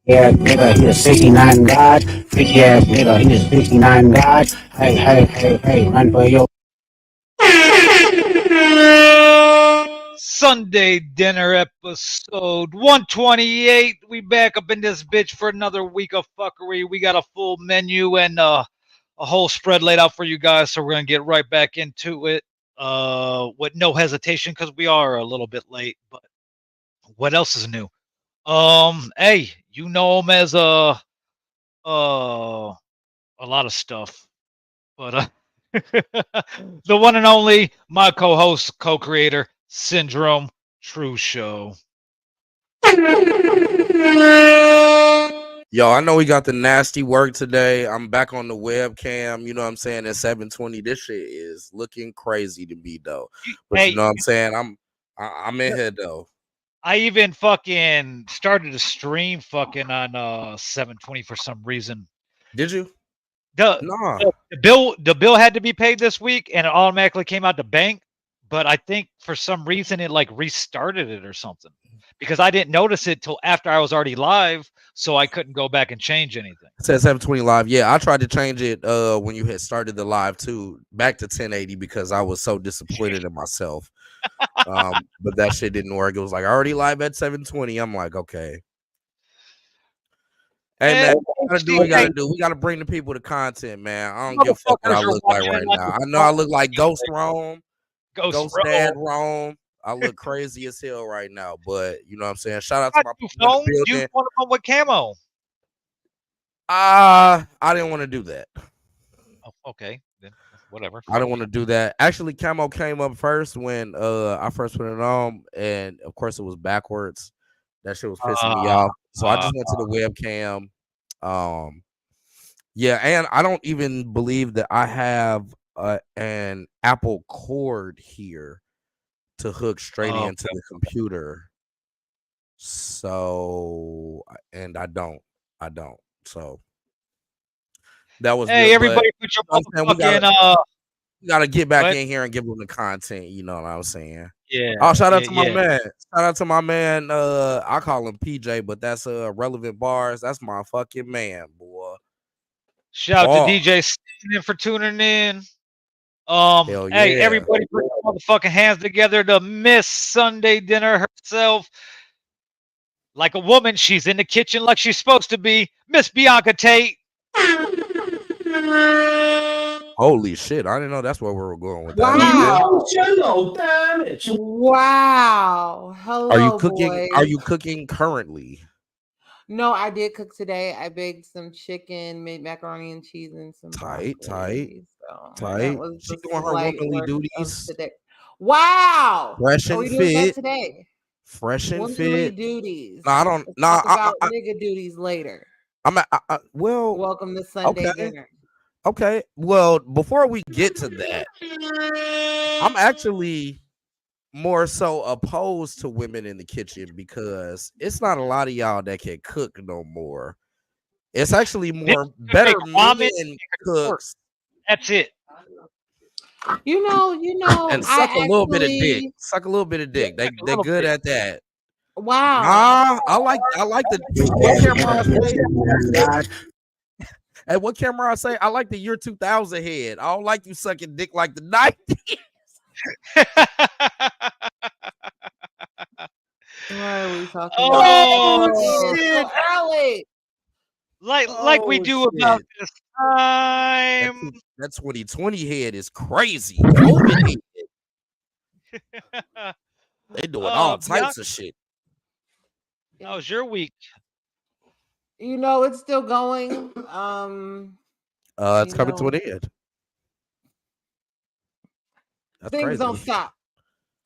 Yeah, nigga, he a 69 God. Freaky ass nigga, he is 69 God. Hey, hey, hey, hey, run for your. Sunday dinner episode 128. We back up in this bitch for another week of fuckery. We got a full menu and a whole spread laid out for you guys, so we're gonna get right back into it with no hesitation because we are a little bit late. But what else is new? Hey, you know him as uh a lot of stuff, but the one and only my co-host, co-creator, Syndrome True Show. Yo, I know we got the nasty work today. I'm back on the webcam. You know what I'm saying? At 720, this shit is looking crazy to me though. But you Hey, know what I'm saying? I'm in here though. I even fucking started a stream fucking on 720 for some reason. Did you? The, Nah. the bill had to be paid this week and it automatically came out the bank, but I think for some reason it like restarted it or something. Because I didn't notice it till after I was already live, so I couldn't go back and change anything. It says 720 live. Yeah, I tried to change it when you had started the live too, back to 1080 because I was so disappointed in myself. But that shit didn't work. It was like already live at 720. I'm like, okay. Hey man, we gotta do what we gotta do. We gotta bring the people to content, man. I don't give a fuck what I Motherfuckers are look like watching right it like now. a I know I look like Ghost Rome, Ghost Ghost Dad Row. Rome. I look crazy as hell right now, but you know what I'm saying? Shout out to Got my two people in the phones. Use building. one of them with camo. I didn't want to do that. Oh, okay, then whatever. I don't want to do that. Actually, camo came up first when I first put it on, and of course it was backwards. That shit was pissing me Uh, off. So I just went to the webcam. Yeah, and I don't even believe that I have an Apple cord here to hook straight into okay. the computer. So, and I don't. So that was Hey, good, but everybody, put your you know what I'm saying, motherfucking we gotta get back what? in here and give them the content. You know what I'm saying? Oh, Yeah, shout out yeah, to my yeah. man. Shout out to my man. I call him PJ, but that's relevant bars. That's my fucking man, boy. Shout out to Paul. DJ Stan for tuning in. Hell Hey, yeah. everybody, put your motherfucking hands together to Miss Sunday Dinner herself. Like a woman, she's in the kitchen like she's supposed to be. Miss Bianca Tate. Holy shit. I didn't know that's where we were going with that. Okay. Wow. Emotional damage. Wow. Are you Hello, cooking? Are boys. you cooking currently? No, I did cook today. I baked some chicken, made macaroni and cheese, and some Tight, tight, broccoli. So that tight. was She the doing her slight womanly work of duties. today. Wow. Fresh Are and we doing that fit. today? Fresh and Womanly fit. duties. No, I don't. Let's No, talk about nigga duties later. well, Welcome to Sunday okay. dinner. Okay. Well, before we get to that, I'm actually more so opposed to women in the kitchen because it's not a lot of y'all that can cook no more. It's actually Niggas more can make better ramen. men cooks That's it. and suck a I little bit of dick. actually, Suck a little bit of Yeah, dick. a They little good bit. at that. wow. Nah, I like the what camera I say. Hey, what camera I say? I like the year 2000 head. I don't like you sucking dick like the 90s. Why are we talking about Oh 17 and shit! so early? Like we Oh do about shit. this time. That 2020 head is crazy. COVID head. They doing all Bianca, types of shit. how was your week? It's still going. It's coming to an end. That's Things don't crazy. stop.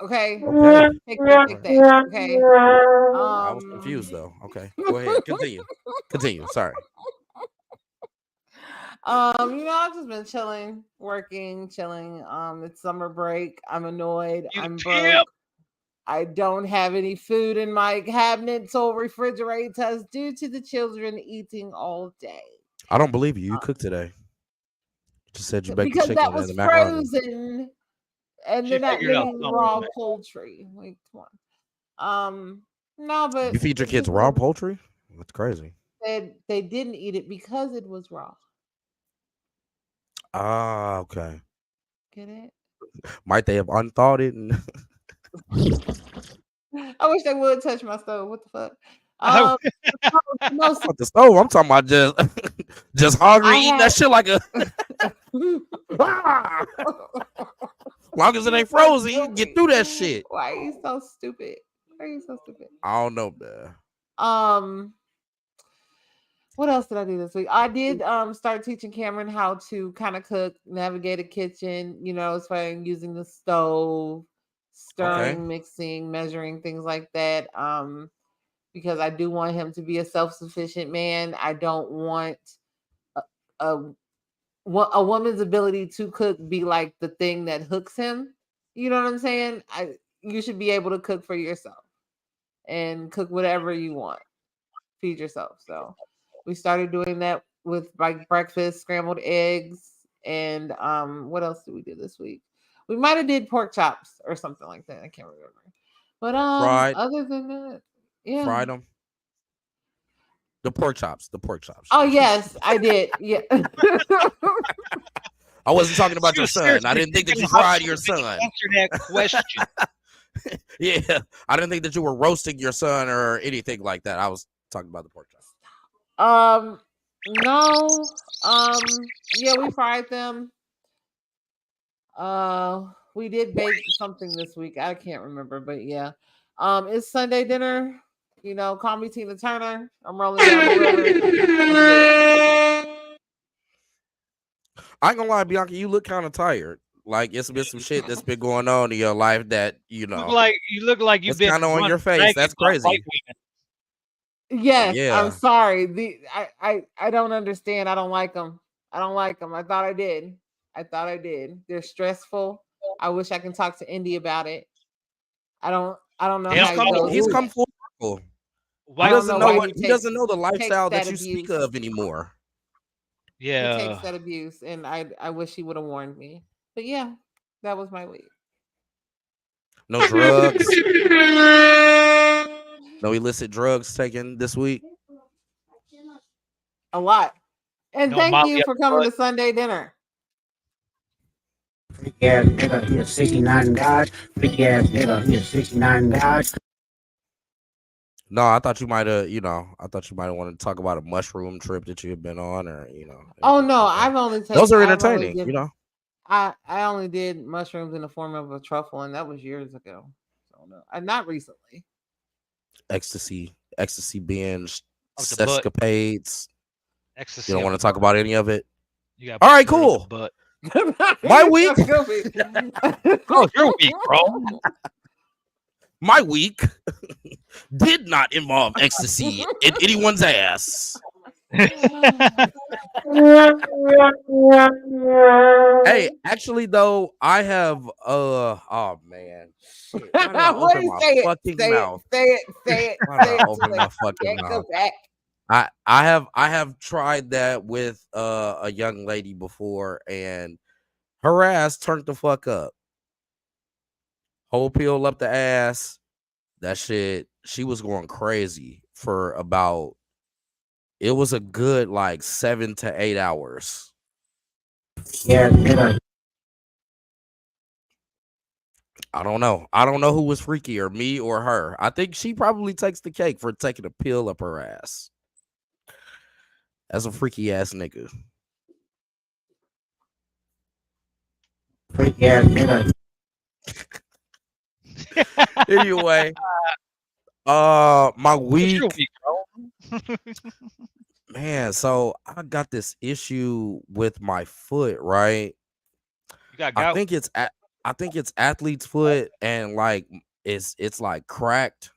Okay. Okay. Take that. Okay. I was confused though. Okay. Go ahead. Continue. Continue. Sorry. I've just been chilling, working, chilling. It's summer break. I'm annoyed. You I'm tip. broke. I don't have any food in my cabinets or refrigerators due to the children eating all day. I don't believe you. You cooked today. You just said you baked the Because that chicken and was the macaroni. frozen and She they're not figured out getting something. raw poultry. Like, come on. No, You but feed your it's kids just raw poultry? That's crazy. said they didn't eat it because it was raw. Ah, okay. Get it? Might they have unthawed it? And I wish they would touch my stove. What the fuck? Oh. No, so the stove? I'm talking about just hungry I eating that had. shit like a. Long as it ain't frozen, you can get through that shit. Why are you so stupid? Why are you so stupid? I don't know, man. What else did I do this week? I did start teaching Cameron how to kind of cook, navigate a kitchen, as far as using the stove, stirring, Okay. mixing, measuring, things like that. Because I do want him to be a self-sufficient man. I don't want a, a, a woman's ability to cook be like the thing that hooks him. You know what I'm saying? You should be able to cook for yourself and cook whatever you want. Feed yourself. So we started doing that with like breakfast, scrambled eggs, and what else did we do this week? We might have did pork chops or something like that. I can't remember. But Fried. other than that, yeah. Fried them. The pork chops. The pork chops. Oh yes, I did. Yeah. I wasn't talking about your son. I Seriously, didn't think that you how fried did your you son. answer that question. Yeah, I didn't think that you were roasting your son or anything like that. I was talking about the pork chops. No. Yeah, we fried them. We did bake something this week. I can't remember, but yeah. It's Sunday dinner. Call me Tina Turner. I'm rolling down the river. I ain't gonna lie, Bianca, you look kind of tired. Like it's been some shit that's been going on in your life that You look like you've it's been kind of on your face. dragging That's by white crazy. women. Yes, Yeah. I'm sorry. I don't understand. I don't like them. I don't like them. I thought I did. They're stressful. I wish I can talk to Indy about it. I don't know They how don't he know goes. He's who. come full circle. He White, I don't doesn't know know why what he doesn't know the lifestyle that you speak abuse. of anymore. He takes yeah. that abuse, and I wish he would have warned me. But yeah, that was my week. No drugs. No illicit drugs taken this week. A lot. And No thank Molly you up for the coming butt. to Sunday dinner. Freaky ass nigga, he a 69 God. Freaky ass nigga, he a 69 God. No, I thought you might have, wanted to talk about a mushroom trip that you had been on, or Oh anything no, like that. I've only taken. Those are I've only entertaining, did, I only did mushrooms in the form of a truffle, and that was years ago. So no, not recently. Ecstasy binge, Up the butt. sescapades. Ecstasy. You don't up want to the talk butt. about any of it. You got All right, put it up the cool. butt. My You're week. so stupid. Oh, you're weak, bro. My week did not involve ecstasy in anyone's ass. Hey, actually though, I have oh man. Shit. Why did I What open do you my say? fucking Say mouth? it. Why did I Say it. open my fucking Can't go mouth? back. I have tried that with a young lady before, and her ass turned the fuck up. Whole peel up the ass. That shit, she was going crazy for about, it was a good like 7 to 8 hours. Yeah, nigga. I don't know who was freakier, me or her. I think she probably takes the cake for taking a pill up her ass. That's a freaky ass nigga. Freaky ass nigga. Anyway, my week, You're weak, bro. man. So I got this issue with my foot, right? You got I gout. think it's athlete's foot, and like it's like cracked,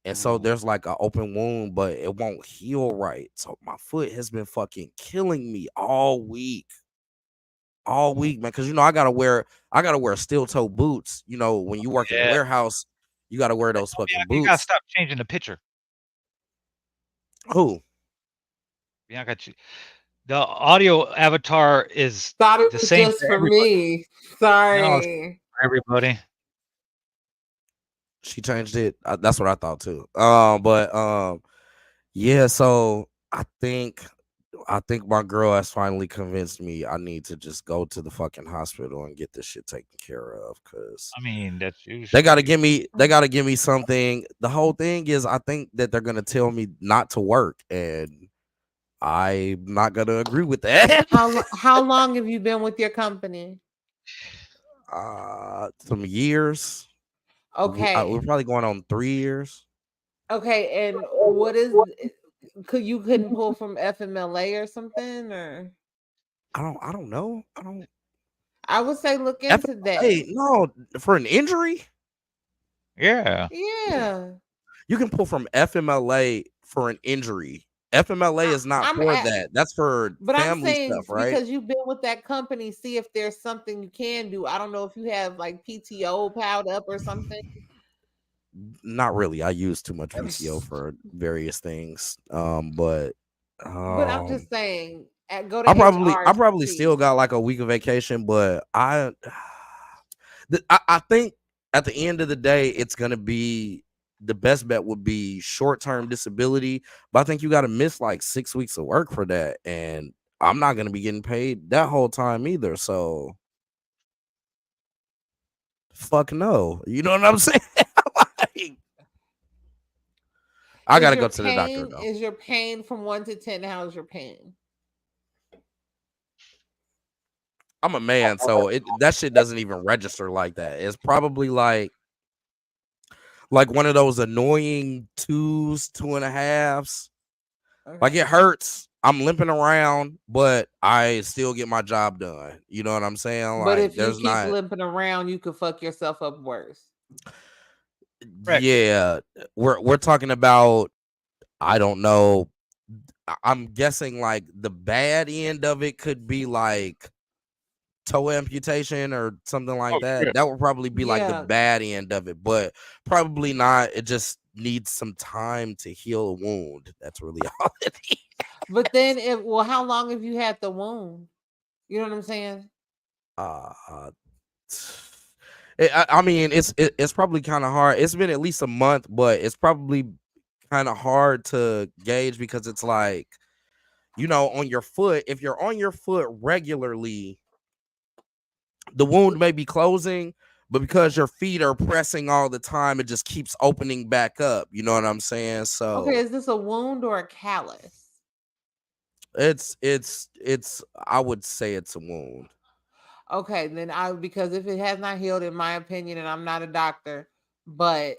and so there's like an open wound, but it won't heal right. So my foot has been fucking killing me all week, man. Because I gotta wear steel toe boots. When you work in the warehouse, you gotta wear those fucking You gotta boots. stop changing the picture. Who? Bianca, the audio avatar is Thought it the was same just for for everybody. me. No, Sorry. it's for everybody. She changed it. That's what I thought too. But Yeah, so I think my girl has finally convinced me I need to just go to the fucking hospital and get this shit taken care of because I mean, that's they gotta usually give me they gotta give me something. The whole thing is I think that they're gonna tell me not to work, and I'm not gonna agree with that. How long have you been with your company? Some years. We're Okay. probably going on 3 years. Okay, and what is you couldn't pull from FMLA or something, or I don't know. I don't I would say look into that. FMLA, no, for an injury. yeah. Yeah. You can pull from FMLA for an injury. FMLA I, is not I'm for at, that. That's for but I'm family saying stuff, right? because you've been with that company, see if there's something you can do. I don't know if you have like PTO piled up or something. Not really. I use too much PTO for various things. But But I'm um just saying, go to I probably HR I and probably see. still got like a week of vacation, but I think at the end of the day, it's gonna be the best bet would be short term disability. But I think you got to miss like 6 weeks of work for that, and I'm not gonna be getting paid that whole time either. So fuck no, you know what I'm saying? Like, I Is gotta your go to the doctor pain though. is your pain from 1 to 10? How's your pain? I'm a man, so that shit doesn't even register like that. It's probably like one of those annoying twos, two and a halves. Like it Okay. hurts. I'm limping around, but I still get my job done. You know what I'm saying? But Like if you there's keep not, limping around, you could fuck yourself up worse. Correct. yeah. We're talking about, I don't know. I'm guessing like the bad end of it could be like toe amputation or something like Oh that. shit. That would probably be like the Yeah. bad end of it, but probably not. It just needs some time to heal a wound. That's really all it is. But then if well, how long have you had the wound? You know what I'm saying? Uh, I mean, it's probably kind of hard. It's been at least a month, but it's probably kind of hard to gauge because it's like, on your foot. If you're on your foot regularly, the wound may be closing, but because your feet are pressing all the time, it just keeps opening back up. You know what I'm saying? Okay, So is this a wound or a callus? it's I would say it's a wound. Okay, then I because if it has not healed, in my opinion, and I'm not a doctor, but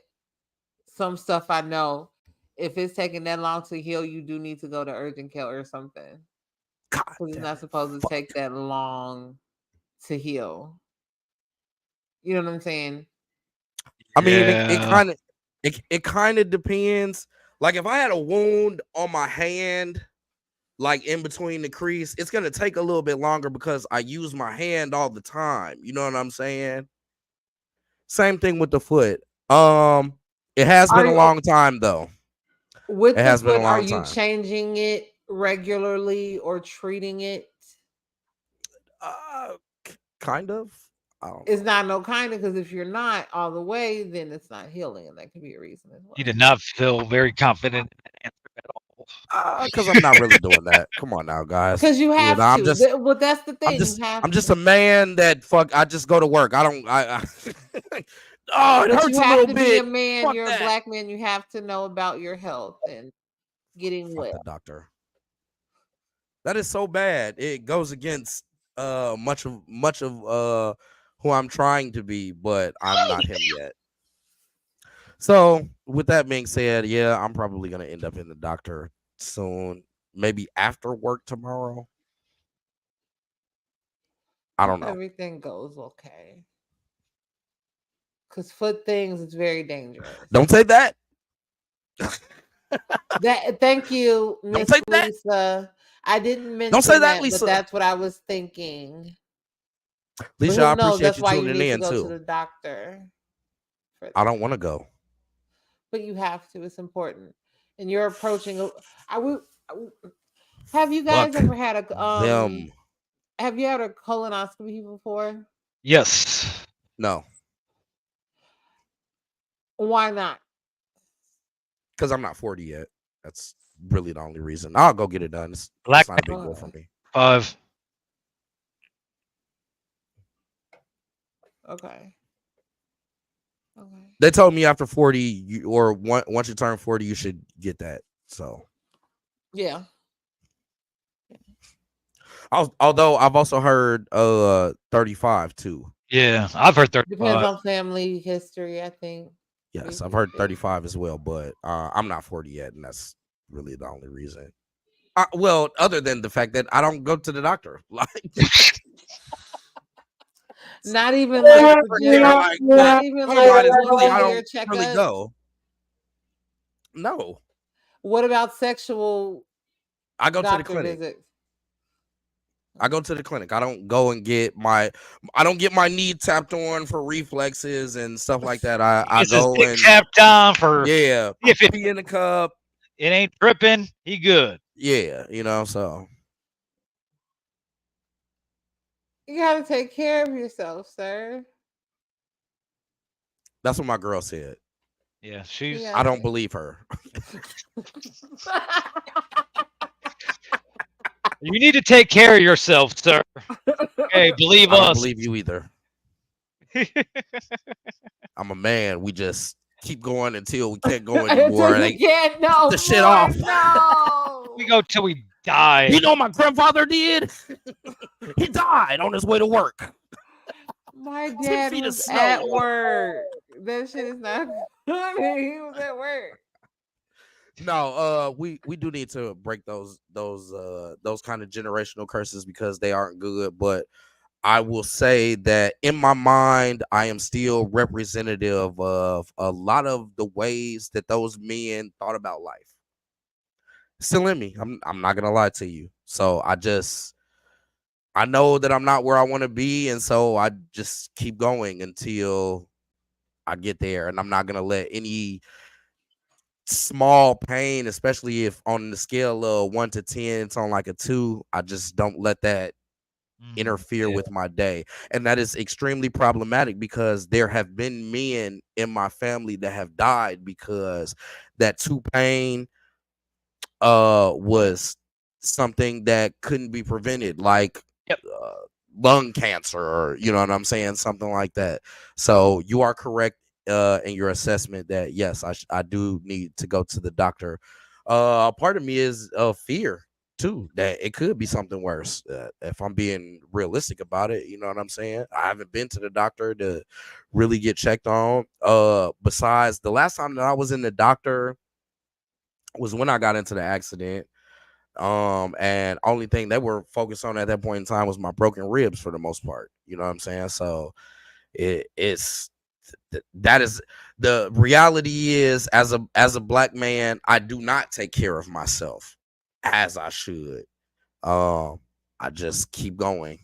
some stuff I know, if it's taking that long to heal, you do need to go to urgent care or something. God Because it's damn not it. supposed to Fuck. take that long to heal. You know what I'm saying? I mean, Yeah. it kind of depends. Like if I had a wound on my hand, like in between the crease, it's gonna take a little bit longer because I use my hand all the time. You know what I'm saying? Same thing with the foot. Um, it has Are been a you long time though. It with the has been a foot? Are long you time. changing it regularly or treating it? Kind of. I don't It's know. not no kind of because if you're not all the way, then it's not healing, and that could be a reason as You well. did not feel very confident in that answer at all. Because I'm not really doing that. Come on now, guys. Because you You know, have I'm to. just Well, that's the I'm thing. You just have I'm just to. a man that fuck. I just go to work. I don't. Oh, it But you hurts a have little to be a bit. man. Fuck You're a that. black man. You have to know about your health and getting Fuck the well. doctor. That is so bad. It goes against much of who I'm trying to be, but I'm not him yet. So with that being said, yeah, I'm probably gonna end up in the doctor soon. Maybe after work tomorrow. I If don't know. everything goes okay. Because foot things is very dangerous. Don't say that. That thank you, Don't Miss say that. Lisa. I didn't Don't say mention that, that, but Lisa. that's what I was thinking. But Lisa, who I knows? appreciate That's you why you tuning need to in go to too. the doctor for I that. don't want to go. But you have to. It's important. And you're approaching. I would. Have you guys Fuck ever had a them. Have you had a colonoscopy before? Yes. No, Why not? because I'm not 40 yet. That's really the only reason. I'll go get it done. It's Black not a big deal for me. 5. Okay. Okay. They told me after 40 once you turn 40, you should get that. So Yeah. although I've also heard 35 too. Yeah, I've heard Depends 35. on family history, I think. Yes, I've heard 35 as well, but I'm not 40 yet, and that's really the only reason. Well, other than the fact that I don't go to the doctor. Like Not even like not even like I once-a-year don't really checkup. go. No, What about sexual I go to the doctor clinic. visits? I go to the clinic. I don't go and get my knee tapped on for reflexes and stuff like that. I This is go dick and tapped on for if it pee in the cup. It ain't tripping. He good. Yeah, so You gotta take care of yourself, sir. that's what my girl said. Yeah, she's. I don't believe her. You need to take care of yourself, sir. Hey, believe I don't us. believe you either. I'm a man. We just keep going until we can't go anymore. Until you can't no the shit off. No. We go till we die. You know what my grandfather did? He died on his way to work. My dad was at work. That shit is not funny. He was at work. No, we do need to break those kind of generational curses because they aren't good. But I will say that in my mind, I am still representative of a lot of the ways that those men thought about life. Still in me. I'm not gonna lie to you. So I know that I'm not where I want to be, and so I just keep going until I get there. And I'm not gonna let any small pain, especially if on the scale of 1 to 10, it's on like a 2. I just don't let that interfere with my day. And that is extremely problematic because there have been men in my family that have died because that 2 pain was something that couldn't be prevented, like lung cancer, or you know what I'm saying, something like that. So you are correct in your assessment that yes, I do need to go to the doctor. Part of me is fear too, that it could be something worse. If I'm being realistic about it, you know what I'm saying. I haven't been to the doctor to really get checked on. Besides the last time that I was in the doctor was when I got into the accident. And only thing they were focused on at that point in time was my broken ribs for the most part. You know what I'm saying? So it's that is the reality. Is as a black man, I do not take care of myself as I should. I just keep going.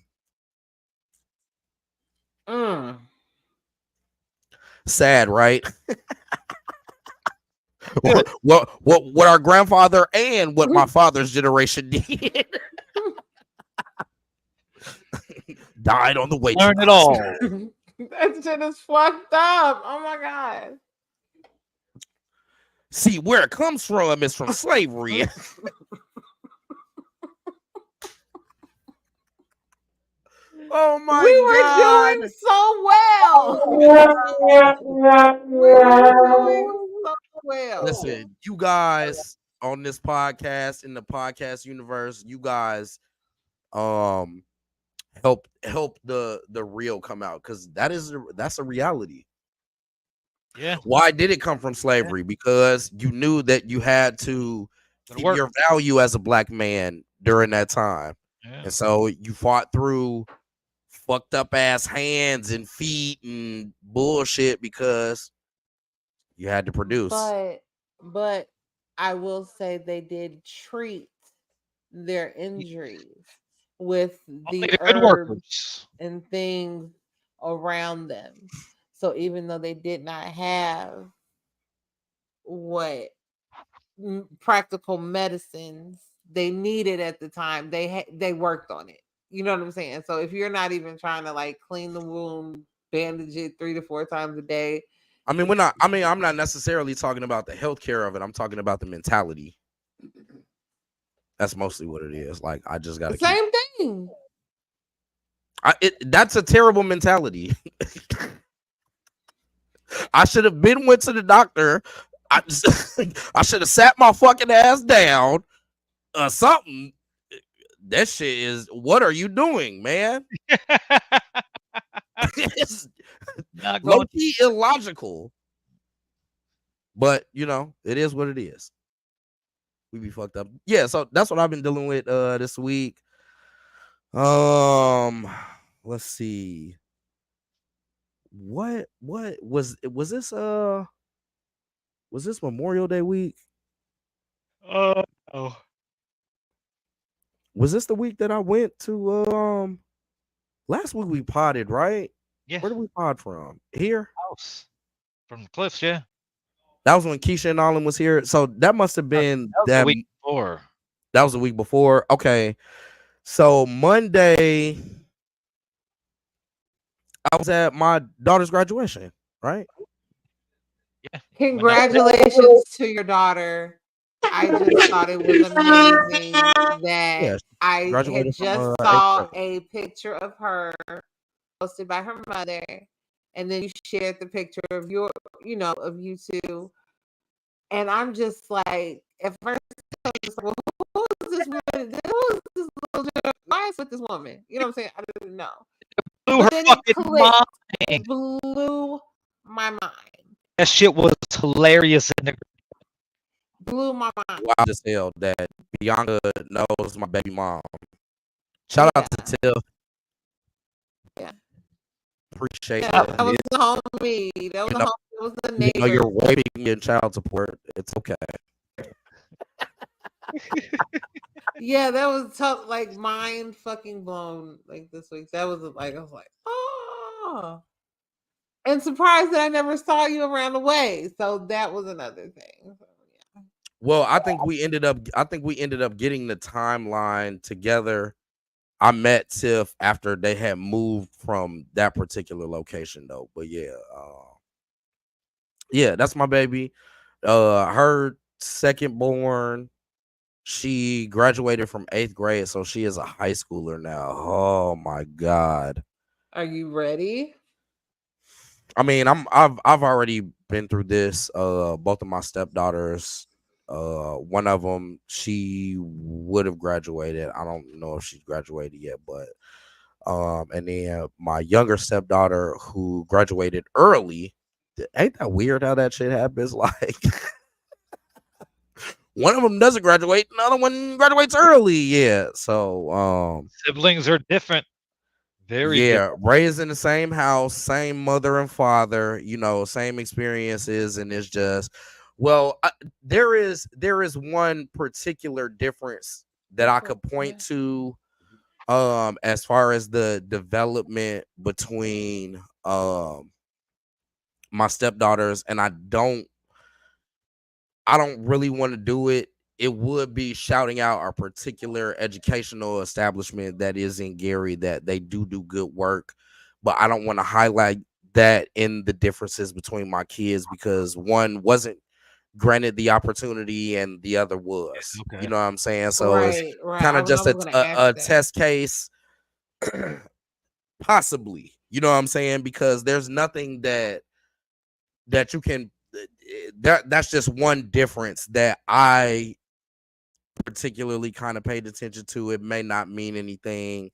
Sad, right? what our grandfather and what my father's generation did. Died on the way. Learn it all. That shit is fucked up. Oh my god. See, where it comes from is from slavery. Oh my God. We were doing so well. We were doing so well. Listen, you guys on this podcast, in the podcast universe, you guys help the real come out, because that's a reality. Yeah. Why did it come from slavery? Because you knew that you had to keep your value as a black man during that time. Yeah. And so you fought through fucked up ass hands and feet and bullshit because you had to produce. But I will say they did treat their injuries with the herbs and things around them. So even though they did not have what practical medicines they needed at the time, they worked on it. You know what I'm saying? So if you're not even trying to like clean the wound, bandage it 3 to 4 times a day. I'm not necessarily talking about the healthcare of it. I'm talking about the mentality. That's mostly what it is. Like, I just gotta The same thing. that's a terrible mentality. I should have went to the doctor. I should have sat my fucking ass down or something. That shit is, what are you doing, man? It's Not low going. key illogical. But you know, it is what it is. We be fucked up. Yeah, so that's what I've been dealing with this week. Let's see. What was this Memorial Day week? Oh. Was this the week that I went to last week we potted, right? Yeah. Where did we pod from? Here? House. From the cliffs, yeah. That was when Keisha and Olin was here. So that must have been That was the week before. That was the week before. Okay. So Monday, I was at my daughter's graduation, right? Yeah. Congratulations to your daughter. I just thought it was amazing that Yeah, I had graduated from, just 8th saw grade. a picture of her posted by her mother, and then you shared the picture of of you two. And I'm just like, at first I was just like, well, who is this woman? Who is this little girl? Why is with this woman? You know what I'm saying? I didn't know. Blew But her then it fucking clicked. mind. Blew my mind. That shit was hilarious in the Blew my mind. Wild as hell that Bianca knows my baby mom. Shout out to Tiff. Yeah. Appreciate Yeah, it. that was the homie. That was the homie. That was the You neighbor. know you're waving in child support. It's okay. Yeah, that was tough, like mind fucking blown like this week. That was like, I was like, oh, and surprised that I never saw you around the way. So that was another thing. So, yeah. Well, I think we ended up getting the timeline together. I met Tiff after they had moved from that particular location though. But yeah, yeah, that's my baby. Her second born, she graduated from 8th grade, so she is a high schooler now. Oh my God. Are you ready? I mean, I've already been through this. Both of my stepdaughters, one of them, she would have graduated. I don't know if she's graduated yet, but and then my younger stepdaughter who graduated early. Ain't that weird how that shit happens? Like, one of them doesn't graduate, another one graduates early. Yeah, so siblings are different. Very different. raised in the same house, same mother and father, you know, same experiences, and it's just, well, there is one particular difference that I could point to, as far as the development between my stepdaughters, and I don't really want to do it. It would be shouting out a particular educational establishment that is in Gary that they do good work, but I don't want to highlight that in the differences between my kids because one wasn't granted the opportunity and the other was. Okay. You know what I'm saying? So Right. it's kind of just a test case, possibly. You know what I'm saying? Because there's nothing that you can. That's just one difference that I particularly kind of paid attention to. It may not mean anything.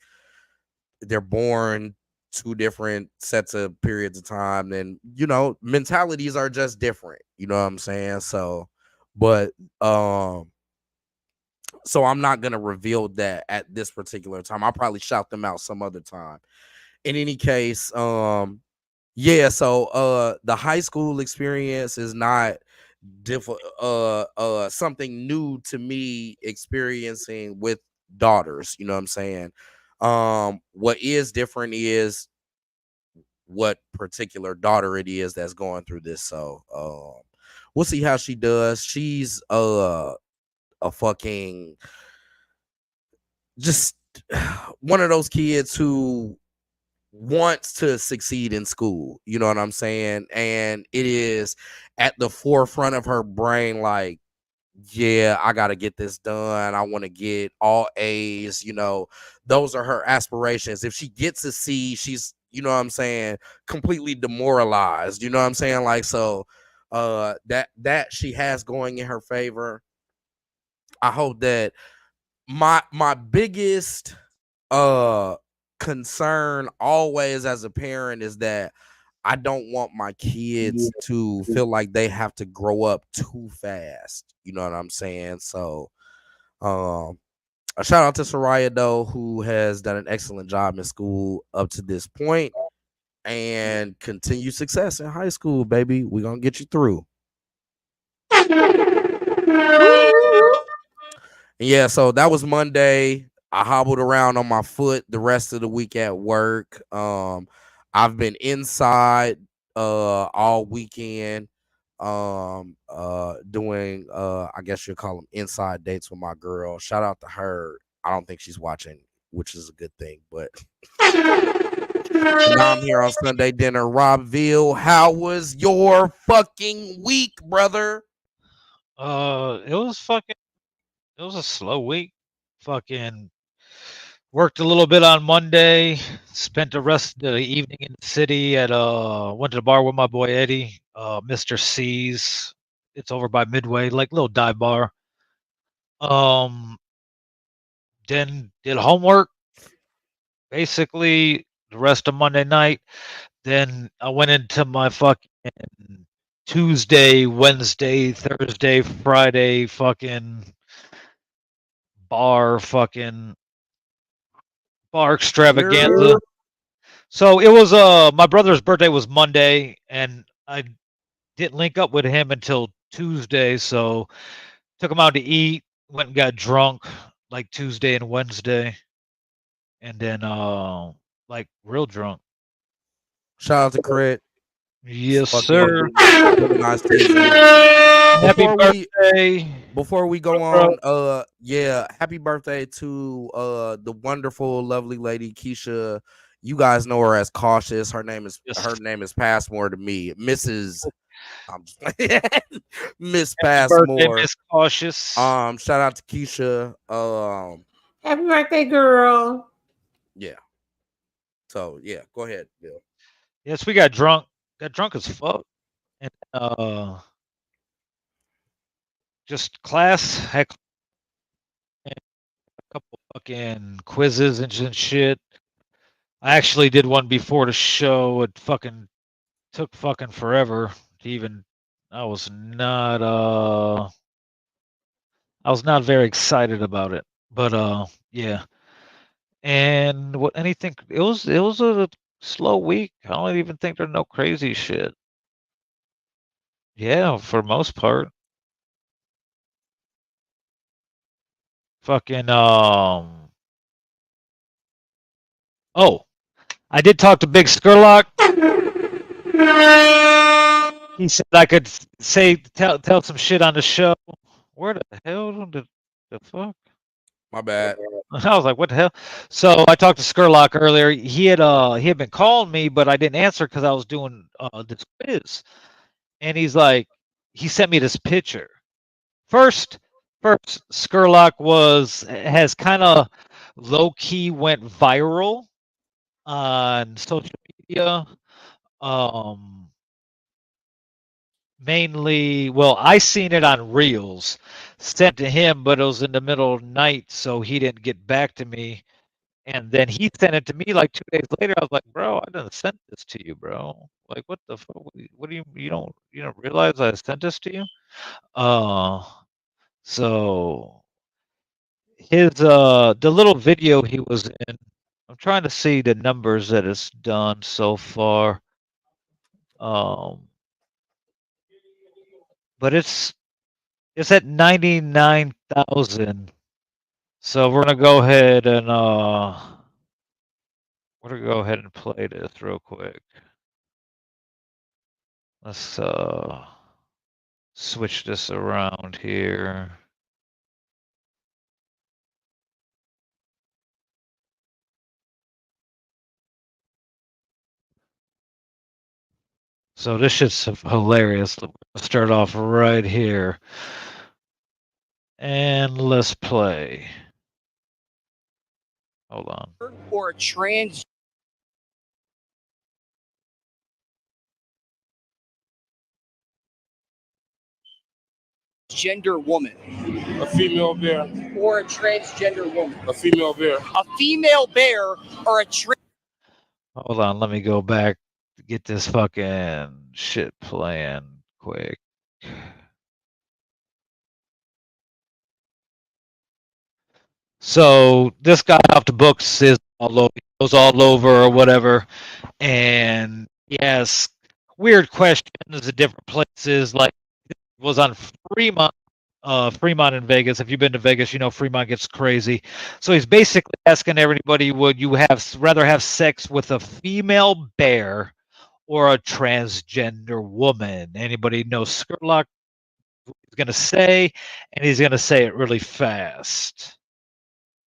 They're born two different sets of periods of time, and you know, mentalities are just different. You know what I'm saying? So, but so I'm not gonna reveal that at this particular time. I'll probably shout them out some other time. In any case, yeah, so the high school experience is not something new to me experiencing with daughters, you know what I'm saying? What is different is what particular daughter it is that's going through this. So we'll see how she does. She's a fucking just one of those kids who wants to succeed in school, you know what I'm saying? And it is at the forefront of her brain, like, yeah, I got to get this done. I want to get all A's, those are her aspirations. If she gets a C, she's, what I'm saying, completely demoralized, you know what I'm saying? Like, so that she has going in her favor. I hope that my biggest concern always as a parent is that I don't want my kids to feel like they have to grow up too fast. You know what I'm saying? So, a shout out to Soraya though, who has done an excellent job in school up to this point, and continued success in high school, baby. We're gonna get you through. Yeah, so that was Monday. I hobbled around on my foot the rest of the week at work. I've been inside all weekend doing I guess you'll call them inside dates with my girl. Shout out to her. I don't think she's watching, which is a good thing, but now I'm here on Sunday dinner. Robville, how was your fucking week, brother? It was a slow week. Fucking worked a little bit on Monday. Spent the rest of the evening in the city at went to the bar with my boy Eddie, Mr. C's. It's over by Midway, like little dive bar. Um, then did homework basically the rest of Monday night. Then I went into my fucking Tuesday, Wednesday, Thursday, Friday fucking bar fucking bar extravaganza. So it was my brother's birthday was Monday and I didn't link up with him until Tuesday, so took him out to eat, went and got drunk like Tuesday and Wednesday and then like real drunk. Shout out to Crit. Yes, sir. Fucking have a nice season. Happy birthday. Before we go on, yeah, happy birthday to the wonderful, lovely lady Keisha. You guys know her as Cautious. Her name is Passmore to me, Mrs. I'm just Miss Passmore. Miss Cautious. Shout out to Keisha. Happy birthday, girl. Yeah. So yeah, go ahead, Bill. Yes, we got drunk. Got drunk as fuck. And just class, had a couple fucking quizzes and shit. I actually did one before the show. It fucking took fucking forever to even. I was not very excited about it. But yeah. And what anything it was a slow week. I don't even think there's no crazy shit. Yeah, for most part. Fucking oh, I did talk to Big Skurlock. He said I could tell some shit on the show. Where the hell did the fuck? My bad. I was like, what the hell? So I talked to Skurlock earlier. He had been calling me, but I didn't answer because I was doing this quiz. And he sent me this picture. First Skurlock has kind of low key went viral on social media. Mainly, well, I seen it on Reels, sent to him, but it was in the middle of the night, so he didn't get back to me. And then he sent it to me like 2 days later. I was like, bro, I didn't send this to you, bro. Like, what the fuck? What do you don't realize I sent this to you? So the little video he was in, I'm trying to see the numbers that it's done so far. But it's at 99,000. So we're gonna go ahead and play this real quick. Let's switch this around here. So this shit's hilarious. Let's start off right here. And let's play. Hold on. Or a transgender woman. A female bear. Or a transgender woman. A female bear. A female bear or a Hold on, let me go back to get this fucking shit playing quick. So this guy off the books is all over, goes all over or whatever, and he asks weird questions at different places. Like was on Fremont in Vegas. If you've been to Vegas, you know Fremont gets crazy. So he's basically asking everybody, would you rather have sex with a female bear or a transgender woman? Anybody know Skurlock? He's going to say, and he's going to say it really fast.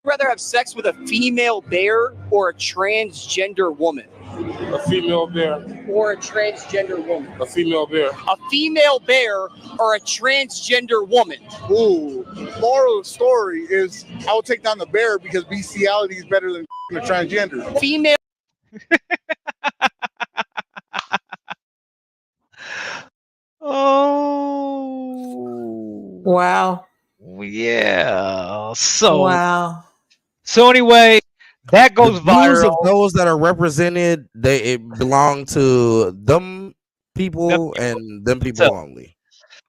rather have sex with a female bear or a transgender woman? A female bear. Or a transgender woman? A female bear. A female bear or a transgender woman? Ooh, moral of the story is I will take down the bear because bestiality is better than a transgender. Female. Oh. Wow. Yeah. So Wow. So anyway, that goes the views of viral. those that are represented, it belong to them people and them people So- only.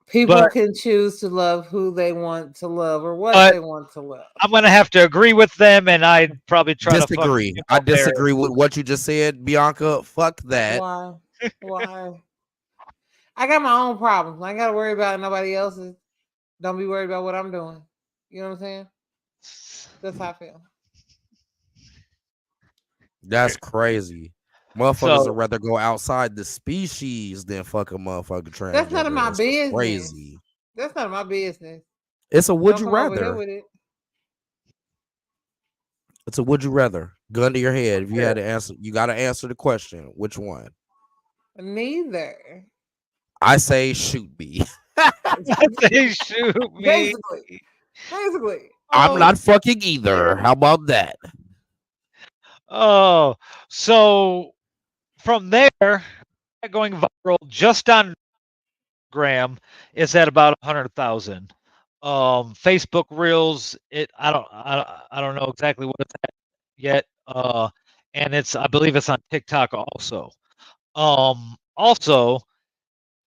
People But- can choose to love who they want to love or what But- they want to love. I'm gonna have to agree with them, and I'd probably try Disagree. to I disagree with what you just said, Bianca. Fuck that. Why? Why? I got my own problems. I ain't got to worry about nobody else's. Don't be worried about what I'm doing. You know what I'm saying? That's how I feel. That's crazy. Motherfuckers So- would rather go outside the species than fuck a motherfucker transgender. That's none of my It's business. Crazy. That's none of my business. It's a would Don't you come over here rather. with it. It's a would you rather. Gun to your head. If you had to answer, you got to answer the question. Which one? Neither. I say shoot me. They shoot me. Basically. Basically. I'm not fucking either. How about that? Oh, so from there, going viral just on Instagram is at about 100,000. Facebook Reels, I don't know exactly what it's at yet. And I believe it's on TikTok also. Also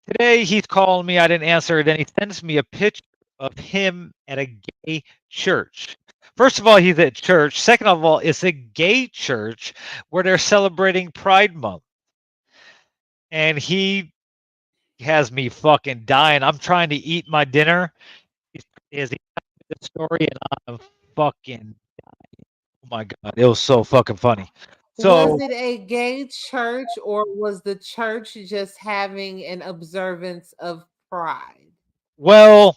today he's calling me. I didn't answer it, and he sends me a picture of him at a gay church. First of all, he's at church. Second of all, it's a gay church where they're celebrating Pride Month. And he has me fucking dying. I'm trying to eat my dinner. Is he the story? And I'm fucking dying. Oh my god, it was so fucking funny. So was it a gay church or was the church just having an observance of pride? well,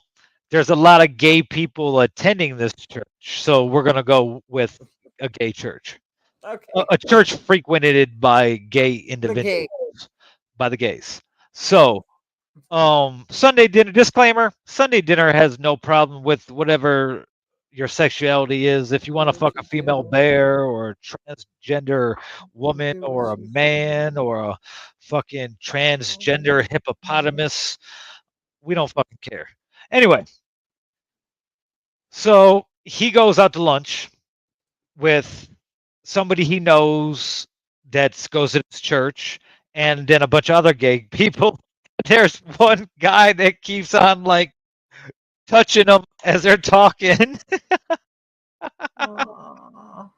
there's a lot of gay people attending this church, so we're gonna go with a gay church. Okay. A church frequented by gay individuals, by the gays. So, Sunday dinner disclaimer: Sunday dinner has no problem with whatever your sexuality is. If you want to fuck a female bear or a transgender woman or a man or a fucking transgender hippopotamus, we don't fucking care. Anyway, so he goes out to lunch with somebody he knows that goes to this church, and then a bunch of other gay people. There's one guy that keeps on like touching them as they're talking. Aw.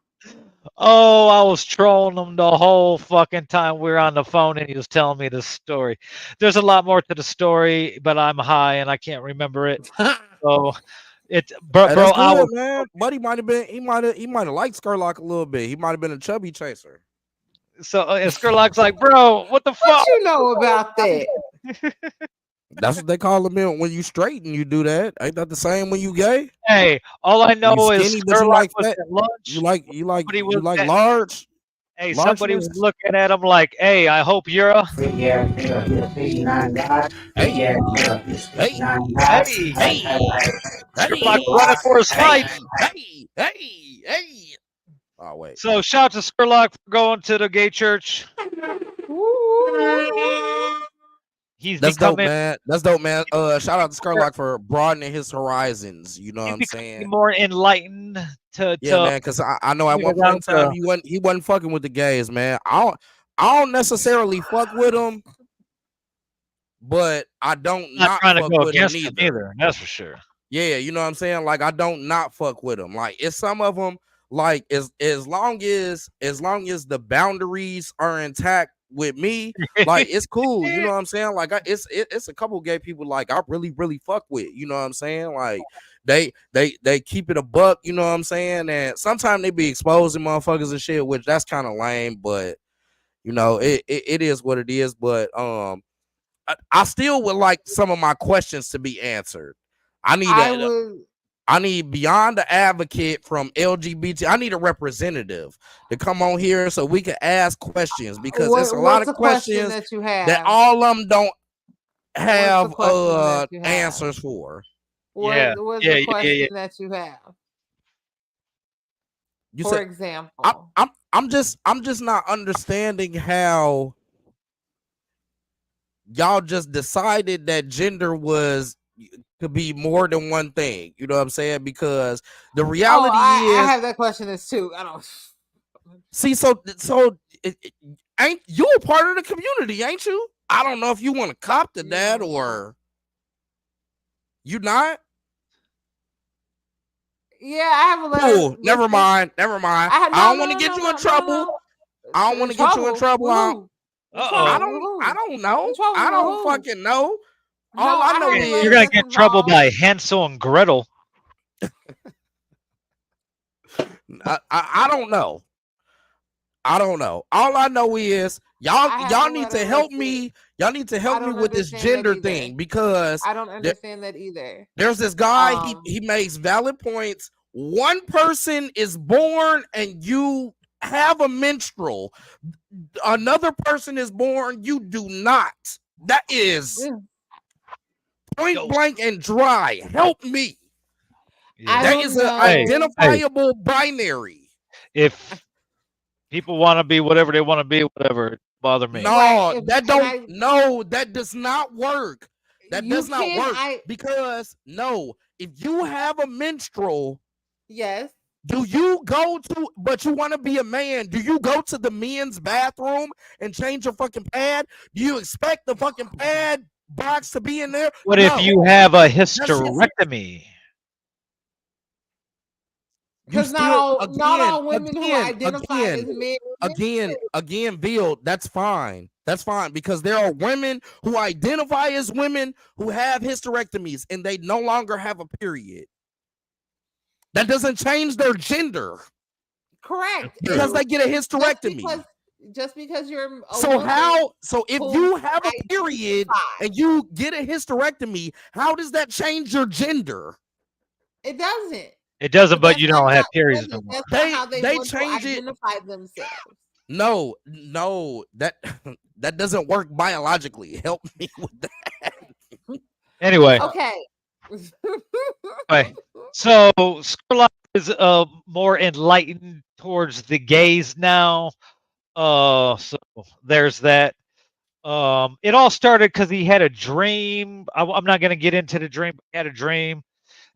Oh, I was trolling him the whole fucking time we were on the phone, and he was telling me the story. There's a lot more to the story, but I'm high and I can't remember it. So it's bro, Hey, bro that's I good, was man. Buddy might have been. He might have liked Skurlock a little bit. He might have been a chubby chaser. so and Skurlock's like, bro, what the fuck? What you know about that? That's what they call him when you straight and you do that. Ain't that the same when you gay? Hey, all I know You is skinny, but you Skurlock like was fat. at lunch. You like Somebody you was like at- large. Hey, Large somebody was list. looking at him like, hey, I hope you're a. Freak ass nigga, he's a 69 god. Freak Hey, ass nigga, he's a hey, 69 god. Hey, hey, Sherlock hey, running for his life. hey. Oh wait, So shout out to Sherlock for going to the gay church. He's that's dope, becoming man. That's dope, man. Shout out to Skurlock for broadening his horizons. You know what he's I'm becoming saying? more enlightened to Yeah, man. Because I know at one point in time he wasn't fucking with the gays, man. I don't necessarily fuck with them, but I don't not not trying to fuck go with them against him neither. either. That's for sure. Yeah, you know what I'm saying? Like I don't not fuck with them. Like it's some of them, like as long as the boundaries are intact with me, like it's cool. You know what I'm saying? Like it's a couple gay people like I really fuck with. You know what I'm saying? Like they keep it a buck. You know what I'm saying? And sometimes they be exposing motherfuckers and shit, which that's kind of lame. But you know it is what it is. But I still would like some of my questions to be answered. I need beyond the advocate from LGBT. I need a representative to come on here so we can ask questions because there's a lot of questions that you have. that all of them don't have that you have? answers for. Yeah. What's Yeah, the yeah, question yeah. that you have? You For said example, I'm just not understanding how y'all just decided that gender could be more than one thing. You know what I'm saying? Because the reality I is, have that question as too. I don't see, ain't you a part of the community, ain't you? I don't know if you want to cop to that or you not. Yeah, I have a letter. Oh, never mind. I don't want to get you in trouble. I don't want to get you in trouble. I don't know. I don't fucking know. All I know is you're gonna get in trouble by Hansel and Gretel. I don't know. I don't know. All I know is y'all need to help me. Y'all need to help me with this gender thing because I don't understand that either. There's this guy, he makes valid points. One person is born and you have a menstrual. Another person is born, you do not. That is point blank and dry. Help me. Yeah. That is an identifiable binary. If people want to be whatever they want to be, whatever, it bother me. No, that does not work. That does not work because if you have a menstrual, yes. Do you go to, but you want to be a man, do you go to the men's bathroom and change your fucking pad? Do you expect the fucking pad box to be in there? What if you have a hysterectomy? Because not all women who identify as men. Again, Bill, that's fine. That's fine because there are women who identify as women who have hysterectomies and they no longer have a period. That doesn't change their gender. Correct. Because they get a hysterectomy. Just because you're so if you have a period and you get a hysterectomy, how does that change your gender? It doesn't. It doesn't, but you don't have periods no more. That's not how they want change to identify themselves. No, that doesn't work biologically. Help me with that. Anyway. Okay. So Sherlock is more enlightened towards the gays now. So there's that. It all started because he had a dream. I'm not gonna get into the dream, but he had a dream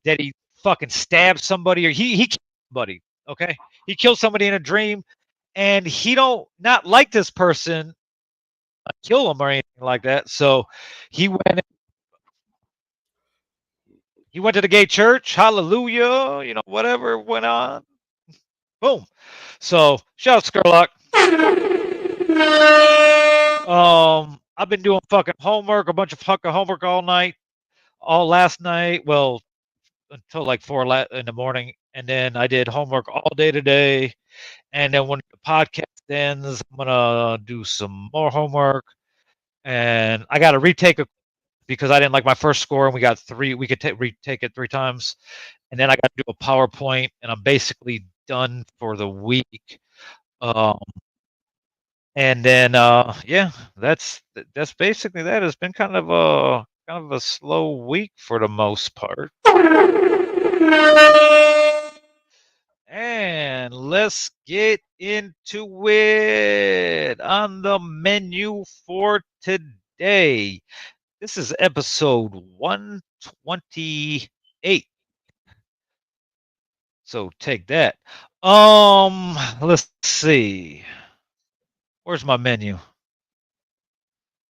that he fucking stabbed somebody or he killed somebody. Okay, he killed somebody in a dream, and he don't not like this person, kill him or anything like that. So he went to the gay church. Hallelujah, whatever went on. Boom. So shout out Sherlock. I've been doing fucking homework, a bunch of fucking homework all night, all last night. Well, until like 4 in the morning, and then I did homework all day today. And then when the podcast ends, I'm gonna do some more homework, and I got to retake it because I didn't like my first score, and we got 3. We could retake it 3 times, and then I got to do a PowerPoint, and I'm basically done for the week. And then yeah, that's basically that. It's been kind of a slow week for the most part. And let's get into it. On the menu for today, this is episode 128. So take that. Let's see. Where's my menu?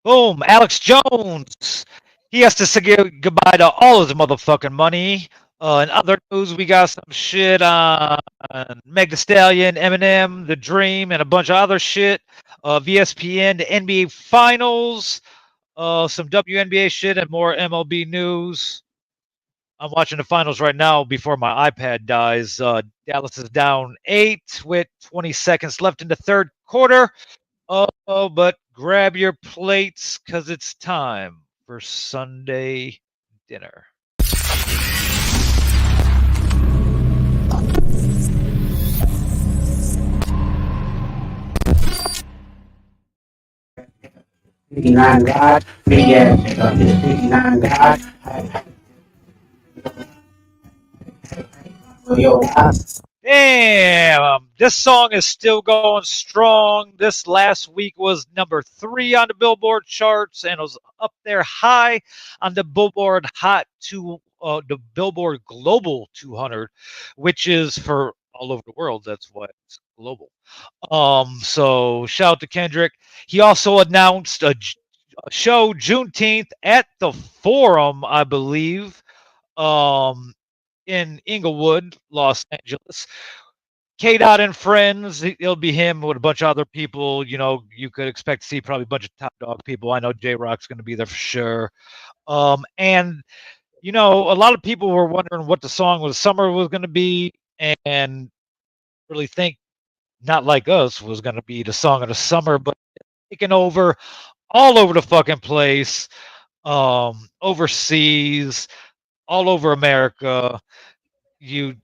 Boom, Alex Jones. He has to say goodbye to all his motherfucking money. In other news, we got some shit on Meg Thee Stallion, Eminem, The Dream, and a bunch of other shit. VSPN, the NBA Finals, some WNBA shit, and more MLB news. I'm watching the finals right now before my iPad dies. Dallas is down 8 with 20 seconds left in the third quarter. But grab your plates because it's time for Sunday dinner. '59 God, big ass nigga, he's '59 God. Yo, Damn, this song is still going strong. This last week was number 3 on the Billboard charts and was up there high on the Billboard the Billboard Global 200, which is for all over the world. That's why it's global. So shout out to Kendrick. He also announced a show Juneteenth at the Forum, I believe. In Inglewood, Los Angeles. K Dot and friends. It'll be him with a bunch of other people. You know, you could expect to see probably a bunch of top dog people. I know J Rock's going to be there for sure. And you know, a lot of people were wondering what the song was summer was going to be, and really think Not Like Us was going to be the song of the summer, but taking over all over the fucking place, overseas, all over America. You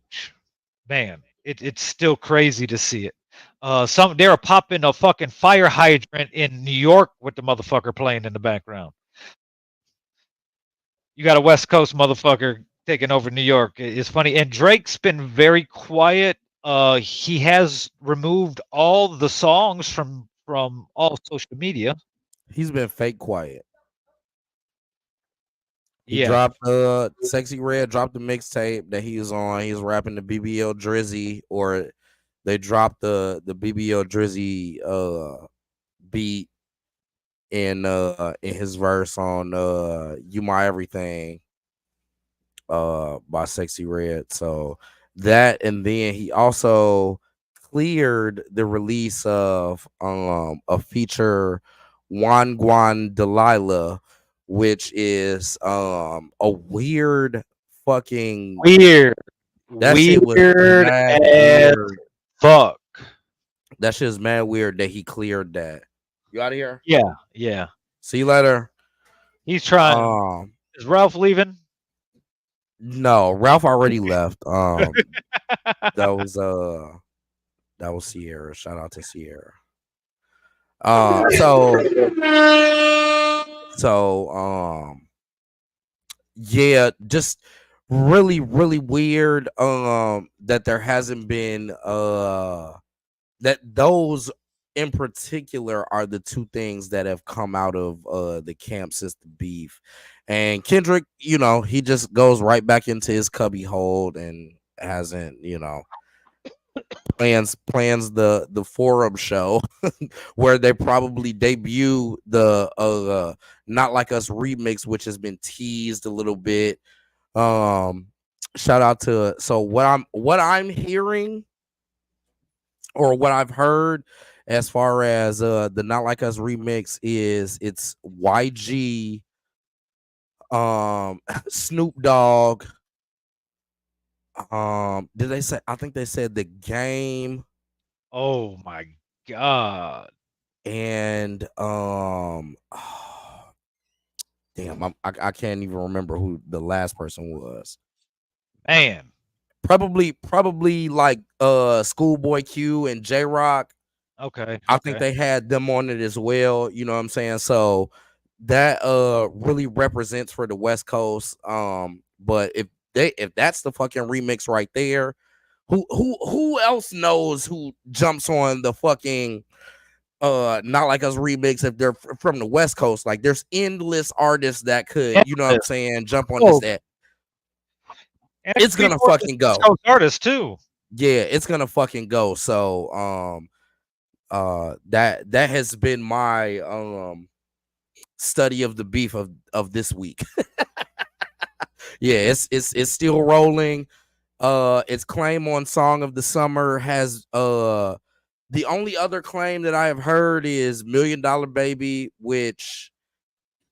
Man, it's still crazy to see it. They were popping a fucking fire hydrant in New York with the motherfucker playing in the background. You got a West Coast motherfucker taking over New York. It's funny. And Drake's been very quiet. He has removed all the songs from all social media. He's been fake quiet. He Yeah. dropped Sexy Red dropped the mixtape that he was on. He was rapping the BBL Drizzy, or they dropped the BBL Drizzy beat in his verse on You My Everything by Sexy Red. So that, and then he also cleared the release of a feature Juan Guan Delilah, which is a weird fucking Weird. that shit was Weird mad as weird. fuck. That shit is mad weird that he cleared that. You out of here? Yeah, yeah. See you later. He's trying. Is Ralph leaving? No, Ralph already left. That was Sierra. Shout out to Sierra. Yeah, just really weird that there hasn't been that those in particular are the two things that have come out of the camp since the beef. And Kendrick, you know, he just goes right back into his cubby hole and hasn't, you know, plans the forum show where they probably debut the Not Like Us remix, which has been teased a little bit. Shout out to what I'm hearing, or what I've heard as far as the Not Like Us remix is it's YG, Snoop Dogg, did they say, I think they said The Game. Oh my god. And damn, I can't even remember who the last person was. Man. Probably like Schoolboy Q and J Rock. Okay. I think they had them on it as well. You know what I'm saying? So that really represents for the West Coast. But if that's the fucking remix right there, who else knows who jumps on the fucking Not Like Us remix if they're from the West Coast? Like there's endless artists that could, you know what I'm saying, jump on this. That it's gonna fucking go. West Coast artists too. Yeah, it's gonna fucking go. So that has been my study of the beef of this week. Yeah, it's still rolling. Its claim on Song of the Summer has the only other claim that I have heard is $1 Million Baby, which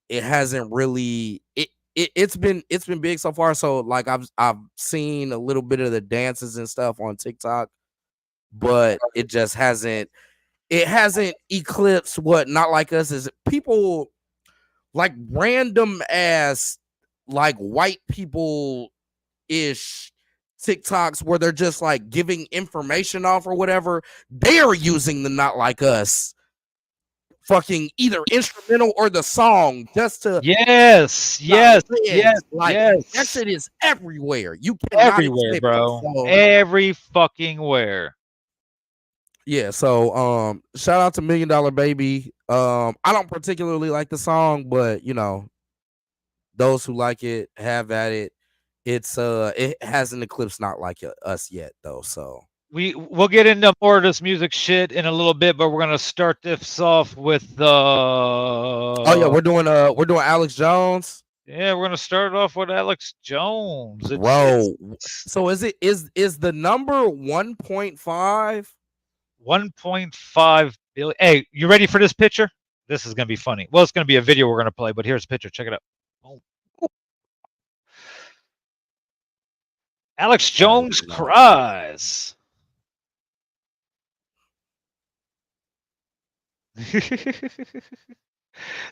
it hasn't really it's been big so far. So like I've seen a little bit of the dances and stuff on TikTok, but it just hasn't eclipsed what Not Like Us is. People like random ass like white people ish TikToks where they're just like giving information off or whatever. They are using the Not Like Us fucking either instrumental or the song just to yes like that shit is everywhere. You cannot everywhere, bro. Every fucking where. Yeah, so shout out to $1 Million Baby. I don't particularly like the song, but you know, those who like it have at it. It's it hasn't eclipsed Not Like Us yet though, so we'll get into more of this music shit in a little bit, but we're gonna start this off with the we're doing Alex Jones. Yeah, we're gonna start off with Alex Jones. Bro, so is the number 1.5? 1.5 billion. Hey, you ready for this picture? This is gonna be funny. Well, it's gonna be a video we're gonna play, but here's a picture. Check it out. Oh. Alex Jones cries.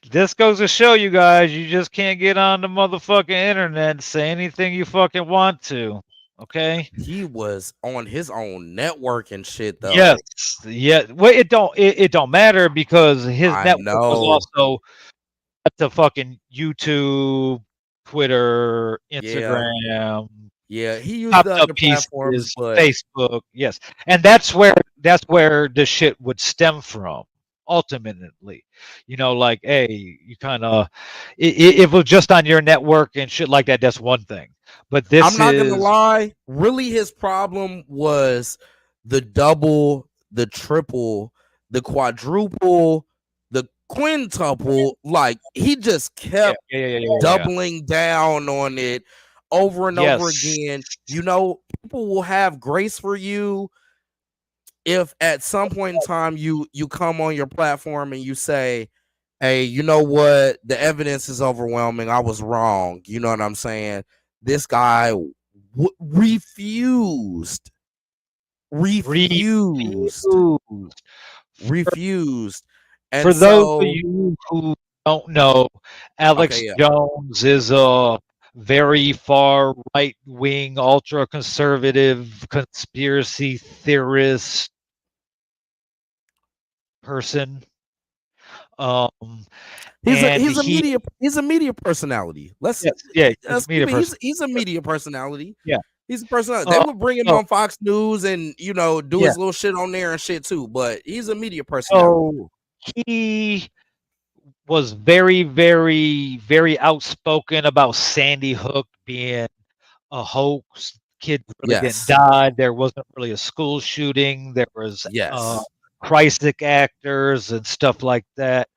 This goes to show you guys, you just can't get on the motherfucking internet and say anything you fucking want to. Okay. He was on his own network and shit though. Yes. Yeah. Well, it don't matter because his network was also at the fucking YouTube, Twitter, Instagram. Yeah, he used the other platforms, but Facebook. Yes, and that's where the shit would stem from. Ultimately, you know, like, hey, you kind of if it was just on your network and shit like that, that's one thing. But this, I'm not gonna lie, really his problem was the double, the triple, the quadruple, the quintuple. Like he just kept doubling down on it over and over again. You know, people will have grace for you if at some point in time you come on your platform and you say, hey, you know what, the evidence is overwhelming, I was wrong, you know what I'm saying? This guy refused and for those of you who don't know, Alex Jones is a very far right-wing, ultra-conservative conspiracy theorist person. He's a media personality. He's a media personality. Yeah, he's a personality. They would bring him on Fox News and you know do his little shit on there and shit too. But he's a media personality. So he was very, very, very outspoken about Sandy Hook being a hoax. Kids really didn't die. There wasn't really a school shooting. There was crisis actors and stuff like that.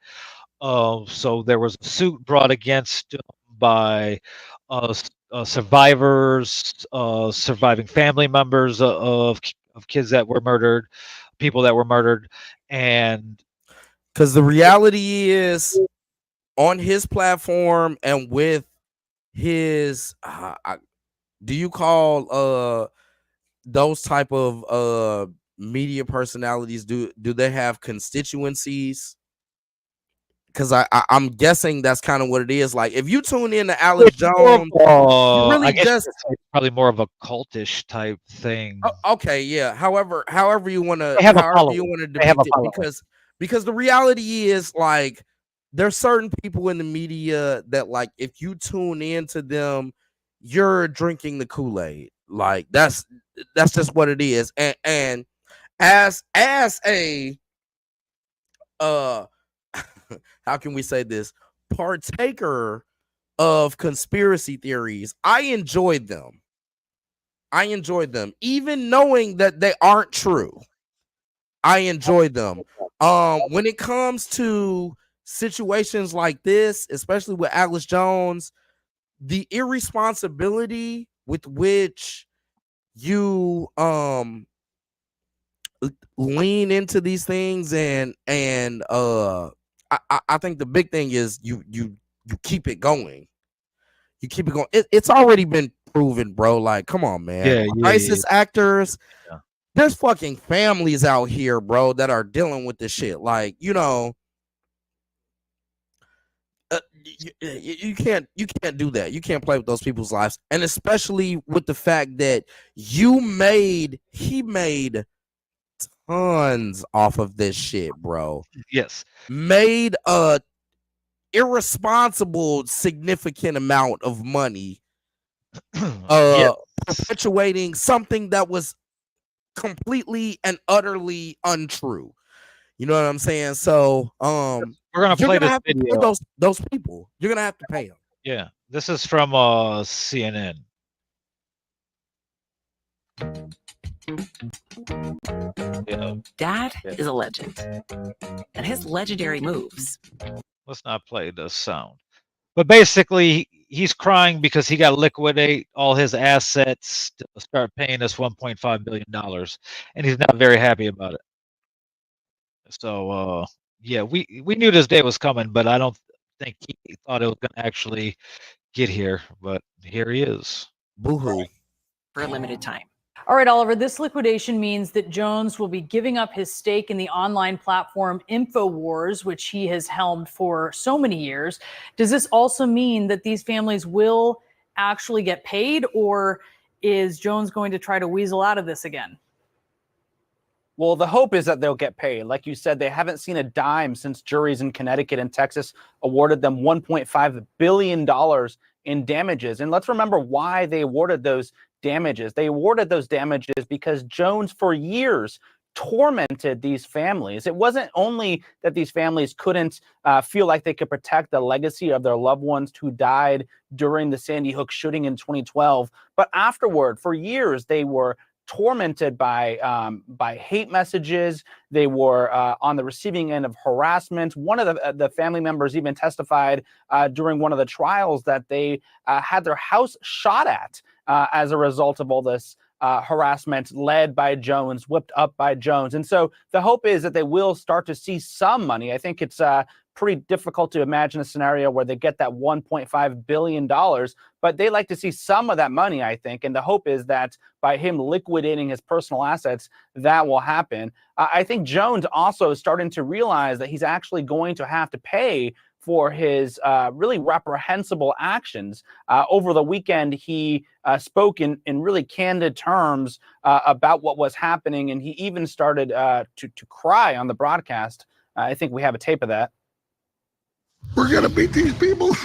So there was a suit brought against him by survivors, surviving family members of kids that were murdered, people that were murdered, and because the reality is on his platform and with his do you call those type of media personalities, do they have constituencies? because I'm guessing that's kind of what it is. Like if you tune in to Alex Jones, you really I guess just it's probably more of a cultish type thing. okay, yeah. However you want to, They have a however you following. want to They have depict a it, following. because the reality is like there's certain people in the media that like if you tune into them, you're drinking the Kool-Aid. Like that's just what it is. And as a how can we say this, partaker of conspiracy theories, I enjoyed them. Even knowing that they aren't true. I enjoyed them. When it comes to situations like this, especially with Alex Jones, the irresponsibility with which you lean into these things and I think the big thing is you keep it going. You keep it going. It's already been proven, bro. Like, come on, man. Crisis actors, Yeah. there's fucking families out here, bro, that are dealing with this shit. Like, you know, you can't do that. You can't play with those people's lives, and especially with the fact that he made tons off of this shit, bro. Yes. Made a irresponsible significant amount of money Yes. perpetuating something that was completely and utterly untrue. You know what I'm saying? So We're gonna play this have video. to pay those people. You're gonna have to pay them. Yeah, this is from CNN. Yeah. Dad is a legend, and his legendary moves. Let's not play the sound. But basically, he's crying because he got to liquidate all his assets to start paying us $1.5 billion, and he's not very happy about it. So, yeah, we knew this day was coming, but I don't think he thought it was going to actually get here. But here he is. Boo-hoo. For a limited time. All right, Oliver, this liquidation means that Jones will be giving up his stake in the online platform InfoWars, which he has helmed for so many years. Does this also mean that these families will actually get paid, or is Jones going to try to weasel out of this again? Well, the hope is that they'll get paid. Like you said, they haven't seen a dime since juries in Connecticut and Texas awarded them $1.5 billion in damages. And let's remember why they awarded those damages. They awarded those damages because Jones, for years, tormented these families. It wasn't only that these families couldn't feel like they could protect the legacy of their loved ones who died during the Sandy Hook shooting in 2012, but afterward, for years, they were tormented by hate messages. They were on the receiving end of harassment. One of the family members even testified during one of the trials that they had their house shot at as a result of all this harassment led by Jones, whipped up by Jones. And so the hope is that they will start to see some money. I think it's pretty difficult to imagine a scenario where they get that $1.5 billion, but they like to see some of that money, I think. And the hope is that by him liquidating his personal assets, that will happen. I think Jones also is starting to realize that he's actually going to have to pay for his really reprehensible actions. Over the weekend, he spoke in really candid terms about what was happening, and he even started to cry on the broadcast. I think we have a tape of that. We're going to beat these people.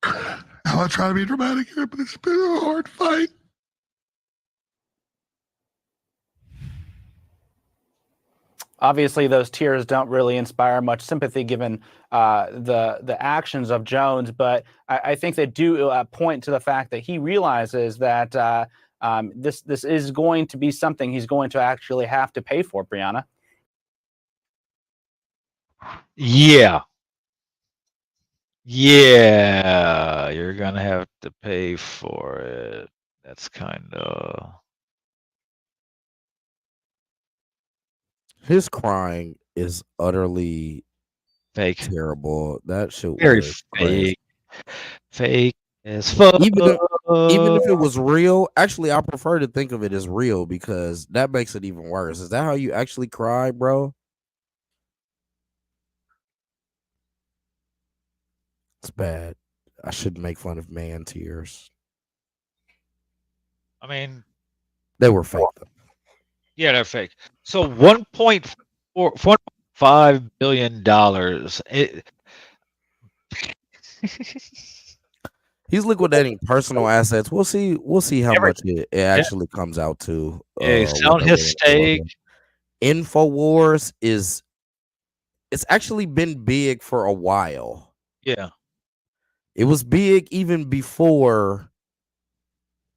I'm not trying to be dramatic here, but it's been a hard fight. Obviously, those tears don't really inspire much sympathy given the actions of Jones, but I think they do point to the fact that he realizes that this is going to be something he's going to actually have to pay for, Brianna. Yeah. Yeah, you're gonna have to pay for it. That's kind of His crying is utterly fake, terrible. That shit very was crazy. fake as fuck. Even if it was real, actually, I prefer to think of it as real because that makes it even worse. Is that how you actually cry, bro? It's bad. I shouldn't make fun of man tears. I mean, They were fake though. yeah, they're fake. So $1.5 billion. He's liquidating personal assets. We'll see. We'll see how much Everything. it actually comes out to. Yeah, What selling they're his willing to give up steak. in. Infowars is. It's actually been big for a while. Yeah. It was big even before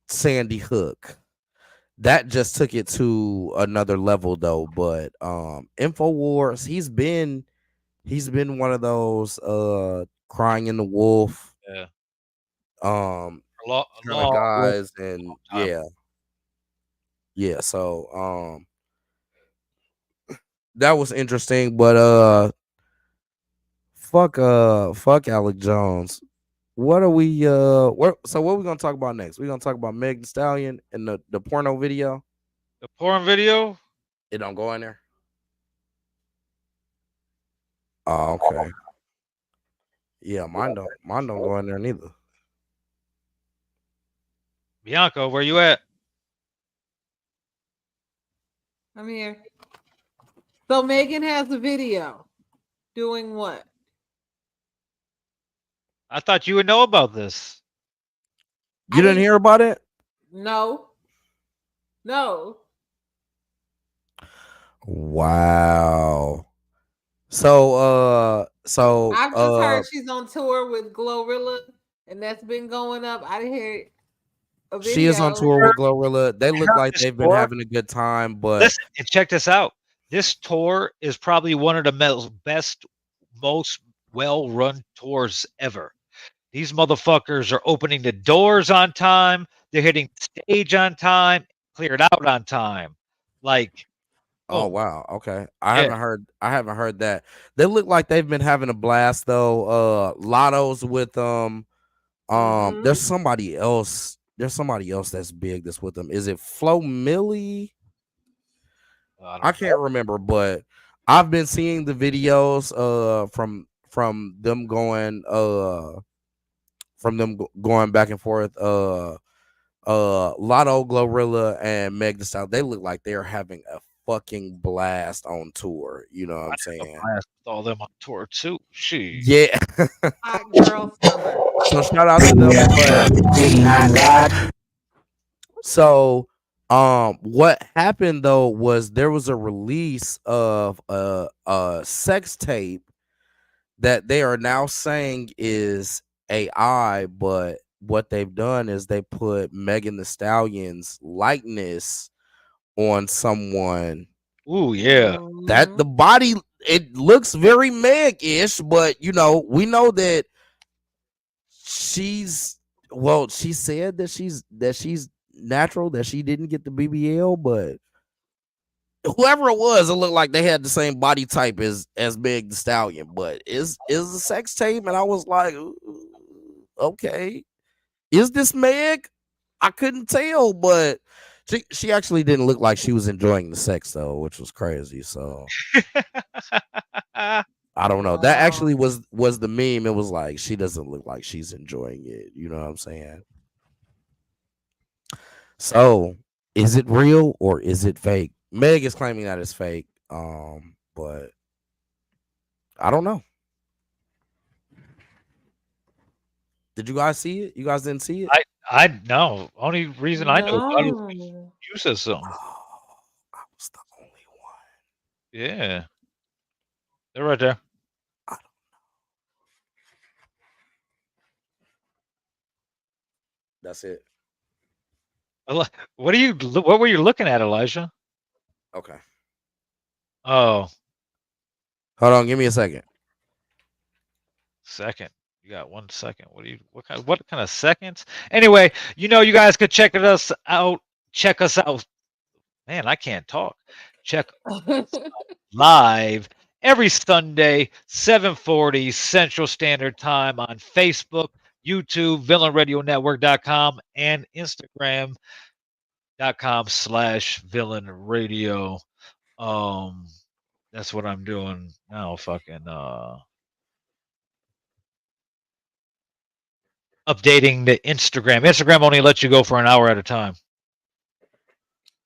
Sandy Hook. That just took it to another level though. But Infowars, he's been one of those crying in the wolf Yeah. kind of Long, guys, and time. yeah. So that was interesting, but fuck Alec Jones. What are we what are we gonna talk about next? We're gonna talk about Meg Thee Stallion and the porno video. The porn video? It don't go in there. Oh, okay. Yeah, mine don't go in there neither. Bianca, where you at? I'm here. So Megan has a video doing what? I thought you would know about this. You didn't hear about it? No. Wow. So I've just heard she's on tour with Glorilla, and that's been going up. I didn't hear a video. She is on tour with Glorilla. They look like they've been having a good time, but listen, and check this out. This tour is probably one of the best, most well-run tours ever. These motherfuckers are opening the doors on time. They're hitting the stage on time, cleared out on time. Like, oh wow, okay. I Yeah. haven't heard that. They look like they've been having a blast though. Lotto's with them. There's somebody else. There's somebody else that's big that's with them. Is it Flo Millie? I can't remember, but I've been seeing the videos from them going going back and forth. Lotto, Glorilla, and Meg Thee Stallion. They look like they're having a fucking blast on tour. You know what I'm saying? Blast with all them on tour too. She. Yeah. Hot girl summer. So shout out to them. So what happened though was there was a release of a sex tape that they are now saying is AI, but what they've done is they put Megan Thee Stallion's likeness on someone. Ooh, yeah. That the body, it looks very Meg-ish, but you know, we know that she said that she's natural, that she didn't get the BBL, but whoever it was, it looked like they had the same body type as Meg Thee Stallion, but is a sex tape, and I was like, okay, is this Meg? I couldn't tell, but she actually didn't look like she was enjoying the sex though, which was crazy. So I don't know. That actually was the meme. It was like she doesn't look like she's enjoying it. You know what I'm saying? So is it real or is it fake? Meg is claiming that it's fake. But I don't know. Did you guys see it? You guys didn't see it? I no. Only reason I know about it was you said something. I was the only one. Yeah. They're right there. I don't know. That's it. What were you looking at, Elijah? Okay. Oh, Hold on, give me a second. second. You got 1 second. What kind of seconds? Anyway, you guys could check us out. Check us out. Man, I can't talk. Check live every Sunday, 7:40 Central Standard Time on Facebook, YouTube, VillainRadioNetwork.com, and Instagram.com/VillainRadio. That's what I'm doing now. Fucking updating the Instagram. Instagram only lets you go for an hour at a time.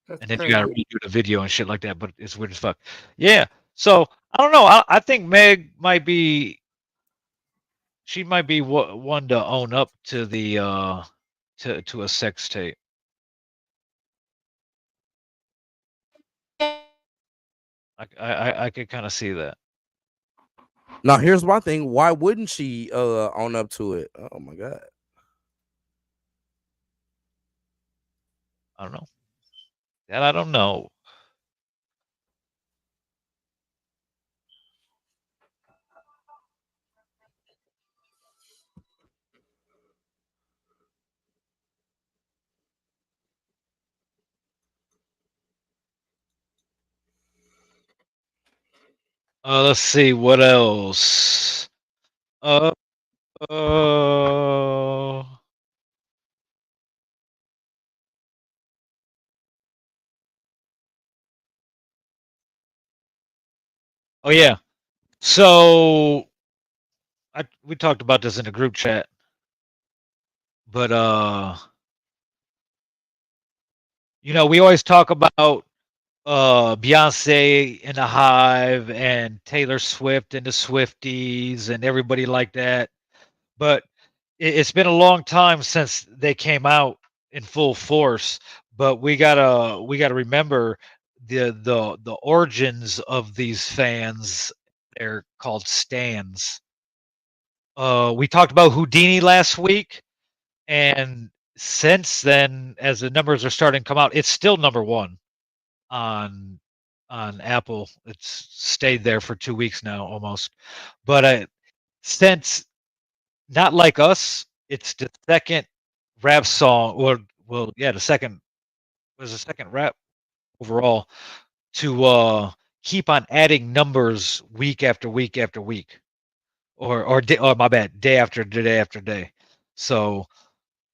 That's And then crazy. you gotta redo the video and shit like that, but it's weird as fuck. Yeah. So I don't know. I think Meg might be she might be one to own up to the to a sex tape. I could kind of see that. Now, here's my thing. Why wouldn't she own up to it? Oh my god. I don't know. That I don't know. Let's see what else. Uh, uh Oh yeah. So we talked about this in the group chat, but we always talk about Beyonce and the Hive and Taylor Swift and the Swifties and everybody like that. But it's been a long time since they came out in full force. But we gotta remember the origins of these fans. They're called stans. We talked about Houdini last week, and since then, as the numbers are starting to come out, it's still number one on Apple. It's stayed there for 2 weeks now almost. But since Not Like Us, it's the second rap song, or the second rap overall to keep on adding numbers week after week after week, or my bad, day after day after day. So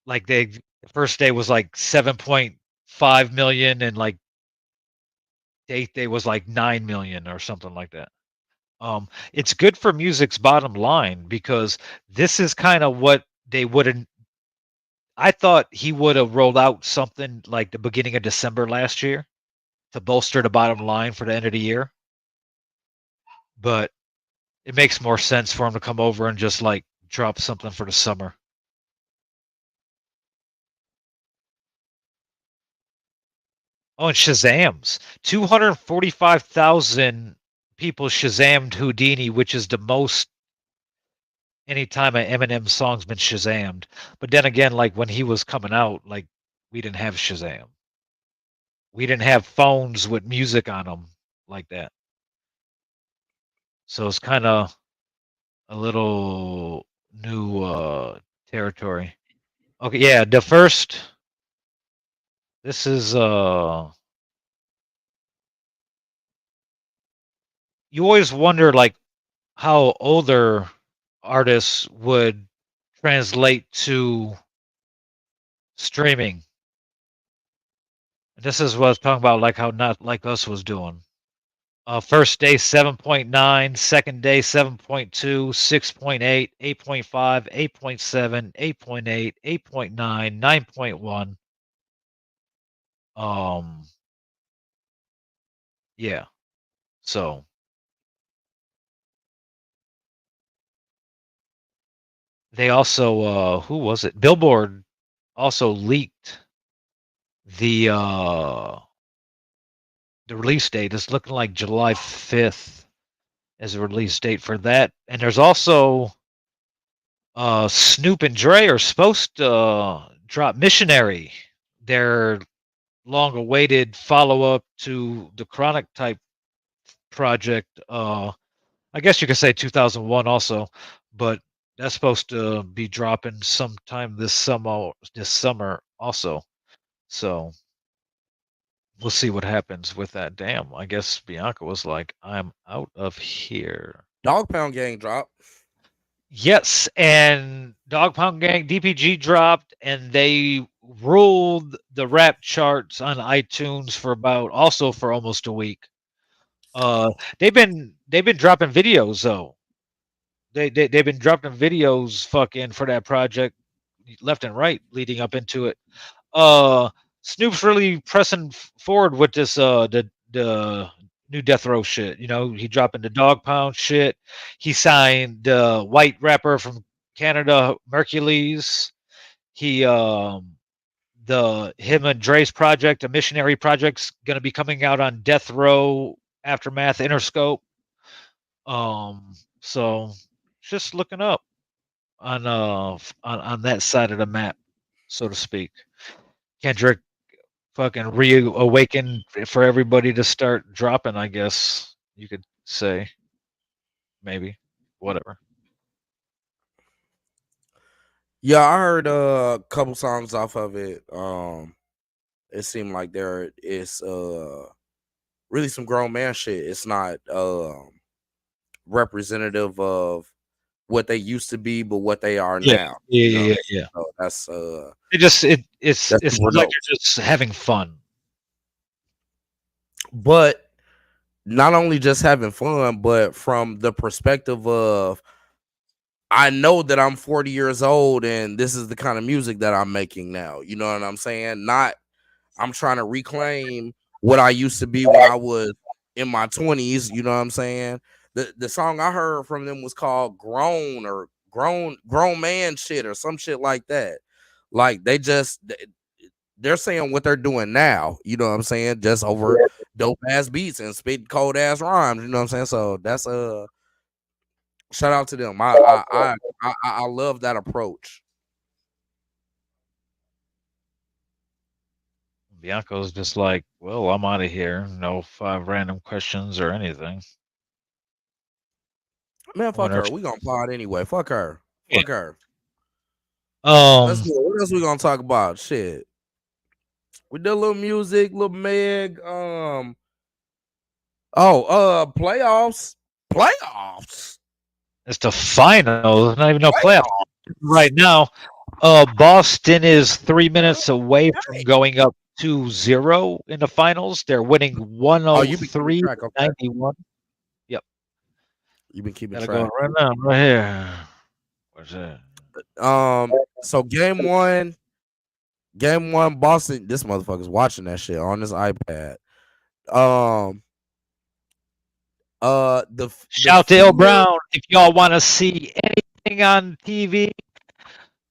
like the first day was like 7.5 million, and like the eighth day was like 9 million or something like that. It's good for music's bottom line because this is kind of what they wouldn't. I thought he would have rolled out something like the beginning of December last year to bolster the bottom line for the end of the year, but it makes more sense for him to come over and just like drop something for the summer. Oh, and Shazams. 245,000 people Shazammed Houdini, which is the most anytime an Eminem song's been Shazammed. But then again, like when he was coming out, like we didn't have Shazam. We didn't have phones with music on them like that. So it's kind of a little new territory. Okay, yeah, this is you always wonder like how older artists would translate to streaming. This is what I was talking about, like how Not Like Us was doing. First day 7.9, second day 7.2, 6.8, 8.5, 8.7, 8.8, 8.9, 9.1. Yeah. So they also who was it? Billboard also leaked the release date. It's looking like July 5th as a release date for that. And there's also Snoop and Dre are supposed to drop Missionary, their long awaited follow up to the Chronic type project. I guess you could say 2001 also, but that's supposed to be dropping sometime this summer also. So we'll see what happens with that. Damn, I guess Bianca was like, I'm out of here. Dog Pound Gang dropped. Yes, and Dog Pound Gang DPG dropped, and they ruled the rap charts on iTunes for almost a week. They've been dropping videos though. They've been dropping videos fucking for that project, left and right leading up into it. Snoop's really pressing forward with this the new death row shit. You know, he dropping the dog pound shit. He signed white rapper from Canada, Mercules. He the him and Dre's project, a missionary project's gonna be coming out on Death Row, Aftermath, Interscope. So just looking up on that side of the map, so to speak. Kendrick fucking reawakened for everybody to start dropping, I guess you could say. Maybe. Whatever. Yeah, I heard a couple songs off of it. It seemed like there is really some grown man shit. It's not representative of what they used to be, but what they are now. Yeah. So that's it's that's like super you're dope. just having fun. But not only just having fun, but from the perspective of I know that I'm 40 years old and this is the kind of music that I'm making now. You know what I'm saying? Not I'm trying to reclaim what I used to be when I was in my 20s. You know what I'm saying? The song I heard from them was called Grown or Grown Man shit or some shit like that. Like they're saying what they're doing now. You know what I'm saying? Just over dope ass beats and spit cold ass rhymes. You know what I'm saying? So that's shout out to them. I love that approach. Bianco's just like, well, I'm out of here. No 5 random questions or anything. Man, fuck her. We gonna pod anyway. Fuck her. Yeah. Fuck her. Let's do it. What else we gonna talk about? Shit. We did a little music, little Meg. Playoffs. Playoffs. It's the finals. Not even no playoffs right now. Boston is 3 minutes away from going up 2-0 in the finals. They're winning 103 to 91. Yep. You've been keeping Gotta track. go right now, right here. What's that? So game one, Boston. This motherfucker's watching that shit on his iPad. Shout to Il Brown if y'all want to see anything on TV.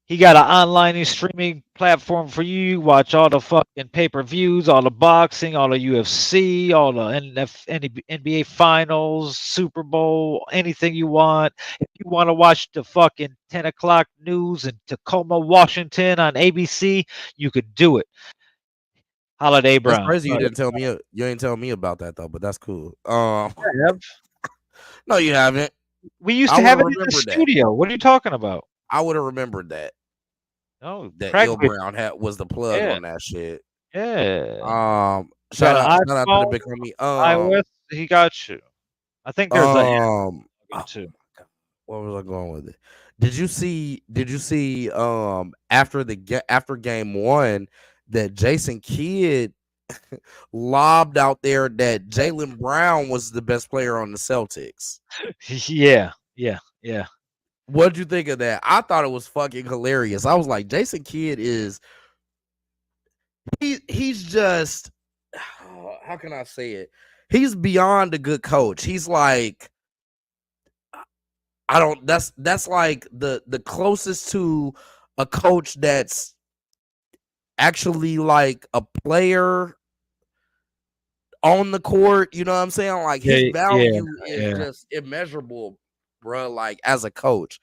He got an online streaming platform for you. Watch all the fucking pay-per-views, all the boxing, all the UFC, all the NBA Finals, Super Bowl, anything you want. If you want to watch the fucking 10 o'clock news in Tacoma, Washington on ABC, you could do it. Holiday Brown. That's crazy. You didn't tell me. You ain't tell me about that though, but that's cool. I have. No, you haven't. We used to have it in the studio. What are you talking about? I would have remembered that. No, that Il Brown was the plug on that shit. Yeah. Shout out to the big homie. iOS, he got you. I think there's too. What was I going with it? Did you see after game one that Jason Kidd lobbed out there that Jaylen Brown was the best player on the Celtics? Yeah. What'd you think of that? I thought it was fucking hilarious. I was like, Jason Kidd he's just, how can I say it? He's beyond a good coach. He's like, that's like the closest to a coach that's actually like a player on the court. You know what I'm saying? Like his value is just immeasurable, bro, like as a coach.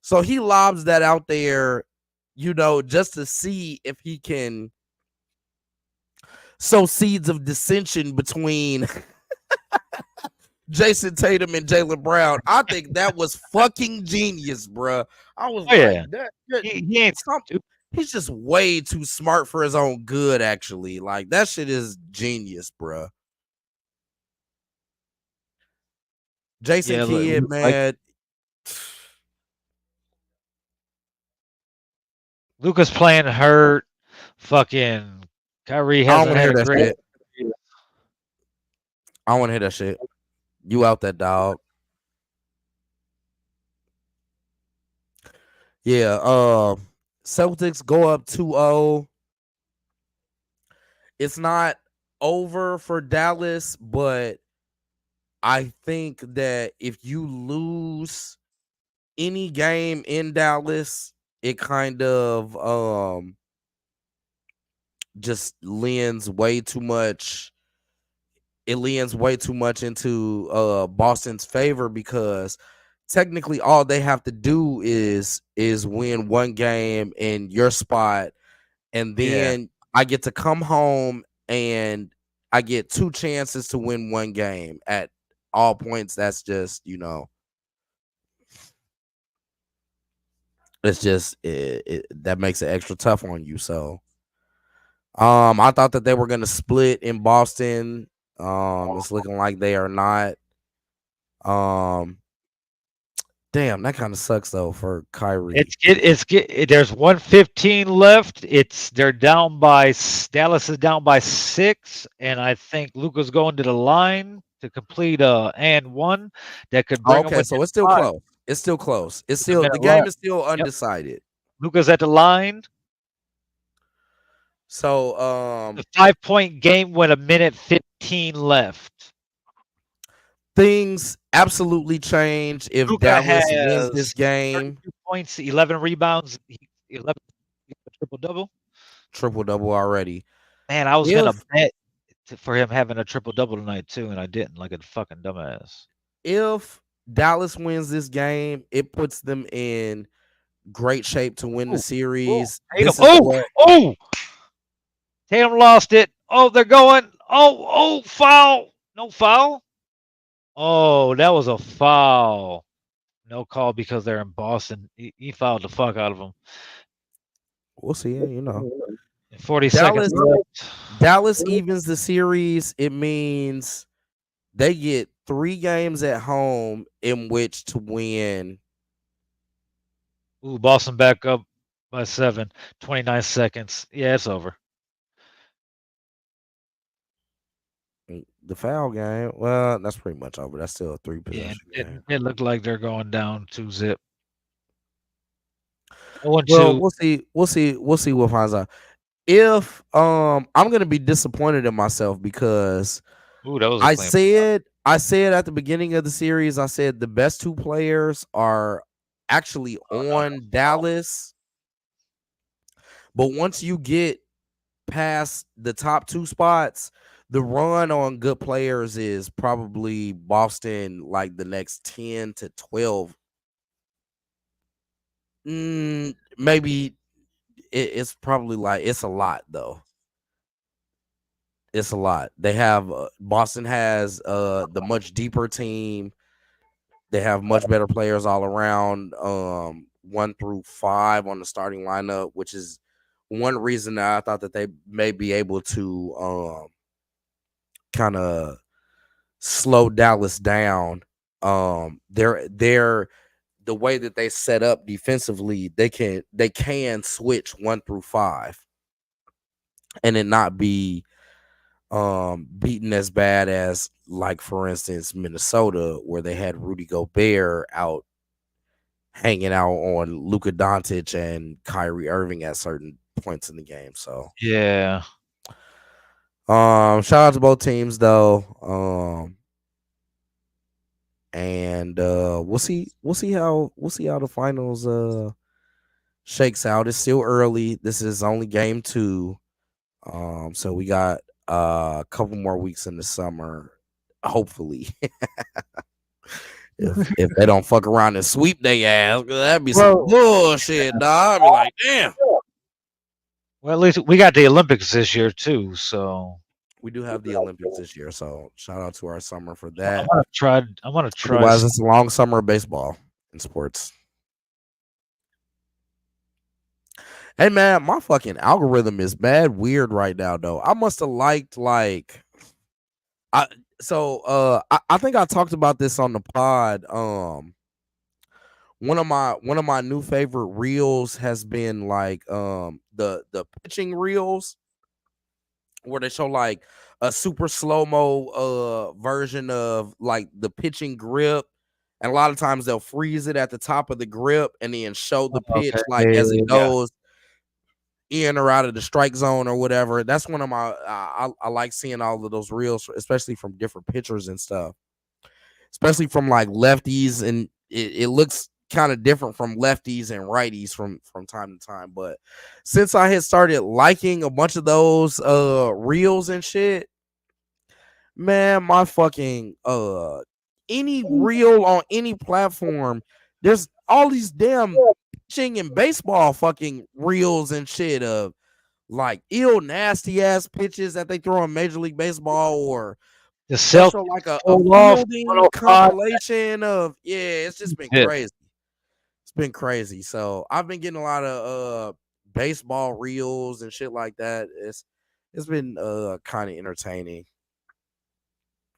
So he lobs that out there, you know, just to see if he can sow seeds of dissension between Jason Tatum and Jaylen Brown. I think that was fucking genius, bro. I was he ain't something. He's just way too smart for his own good, actually. Like that shit is genius, bro. Jason Kidd, man. Luka's playing hurt. Fucking Kyrie hasn't had a great. I don't want to hear that shit. You out that dog. Yeah. Celtics go up 2-0. It's not over for Dallas, but I think that if you lose any game in Dallas, it kind of just lends way too much. It leans way too much into Boston's favor, because technically all they have to do is win one game in your spot, and then I get to come home and I get 2 chances to win one game at all points. That's just, it's just that makes it extra tough on you. So I thought that they were going to split in Boston. It's looking like they are not. Damn, that kind of sucks though for Kyrie. There's 1:15 left. They're down by Dallas is down by 6, and I think Luka's going to the line to complete a and one that could bring Okay, so it's still close. It's still close. It's still the game is still undecided. Luka's at the line. So the 5-point game with 1:15 left. Things absolutely change if Luka Dallas has wins this game. 32 points, 11 rebounds, 11 triple-double. Triple-double already. Man, I was going to bet for him having a triple-double tonight too, and I didn't, like a fucking dumbass. If Dallas wins this game, it puts them in great shape to win the series. Tatum lost it. Oh, they're going. Oh, foul. No foul. Oh, that was a foul. No call because they're in Boston. He fouled the fuck out of them. We'll see. In 40 seconds left. Dallas evens the series. It means they get 3 games at home in which to win. Ooh, Boston back up by 7. 29 seconds. Yeah, it's over. The foul game, well, that's pretty much over. That's still a 3 possession game. It looked like they're going down 2-0. Well, we'll see what finds out. If I'm gonna be disappointed in myself because I said at the beginning of the series, I said the best 2 players are actually on Dallas, but once you get past the top 2 spots, the run on good players is probably Boston, like the next 10 to 12. Maybe it's probably like, it's a lot though. It's a lot. They have Boston has the much deeper team. They have much better players all around. 1 through 5 on the starting lineup, which is one reason that I thought that they may be able to kind of slow Dallas down. They're the way that they set up defensively, they can switch 1 through 5 and it not be beaten as bad as, like, for instance, Minnesota, where they had Rudy Gobert out hanging out on Luka Doncic and Kyrie Irving at certain points in the game. So yeah. Shout out to both teams though. And we'll see how the finals shakes out. It's still early. This is only game 2. So we got a couple more weeks in the summer, hopefully. if they don't fuck around and sweep their ass, that'd be some bullshit, dog. I'd be like, damn. Well, at least we got the Olympics this year too, so we do have the Olympics this year. So shout out to our summer for that. I'm gonna try. Otherwise, it's a long summer of baseball and sports. Hey man, my fucking algorithm is bad weird right now though. I must have liked I think I talked about this on the pod. One of my new favorite reels has been like the pitching reels, where they show like a super slow-mo version of like the pitching grip, and a lot of times they'll freeze it at the top of the grip and then show the pitch as it goes. in or out of the strike zone or whatever. That's one of my I like seeing all of those reels, especially from different pitchers and stuff, especially from like lefties, and it looks kind of different from lefties and righties from time to time. But since I had started liking a bunch of those reels and shit, man, my fucking any reel on any platform, there's all these damn pitching and baseball fucking reels and shit of like ill nasty ass pitches that they throw in Major League Baseball, or The they'll Celtics show like a pulled off fielding 105. compilation of it's just been Yeah. crazy. It's been crazy. So I've been getting a lot of baseball reels and shit like that. It's been kind of entertaining.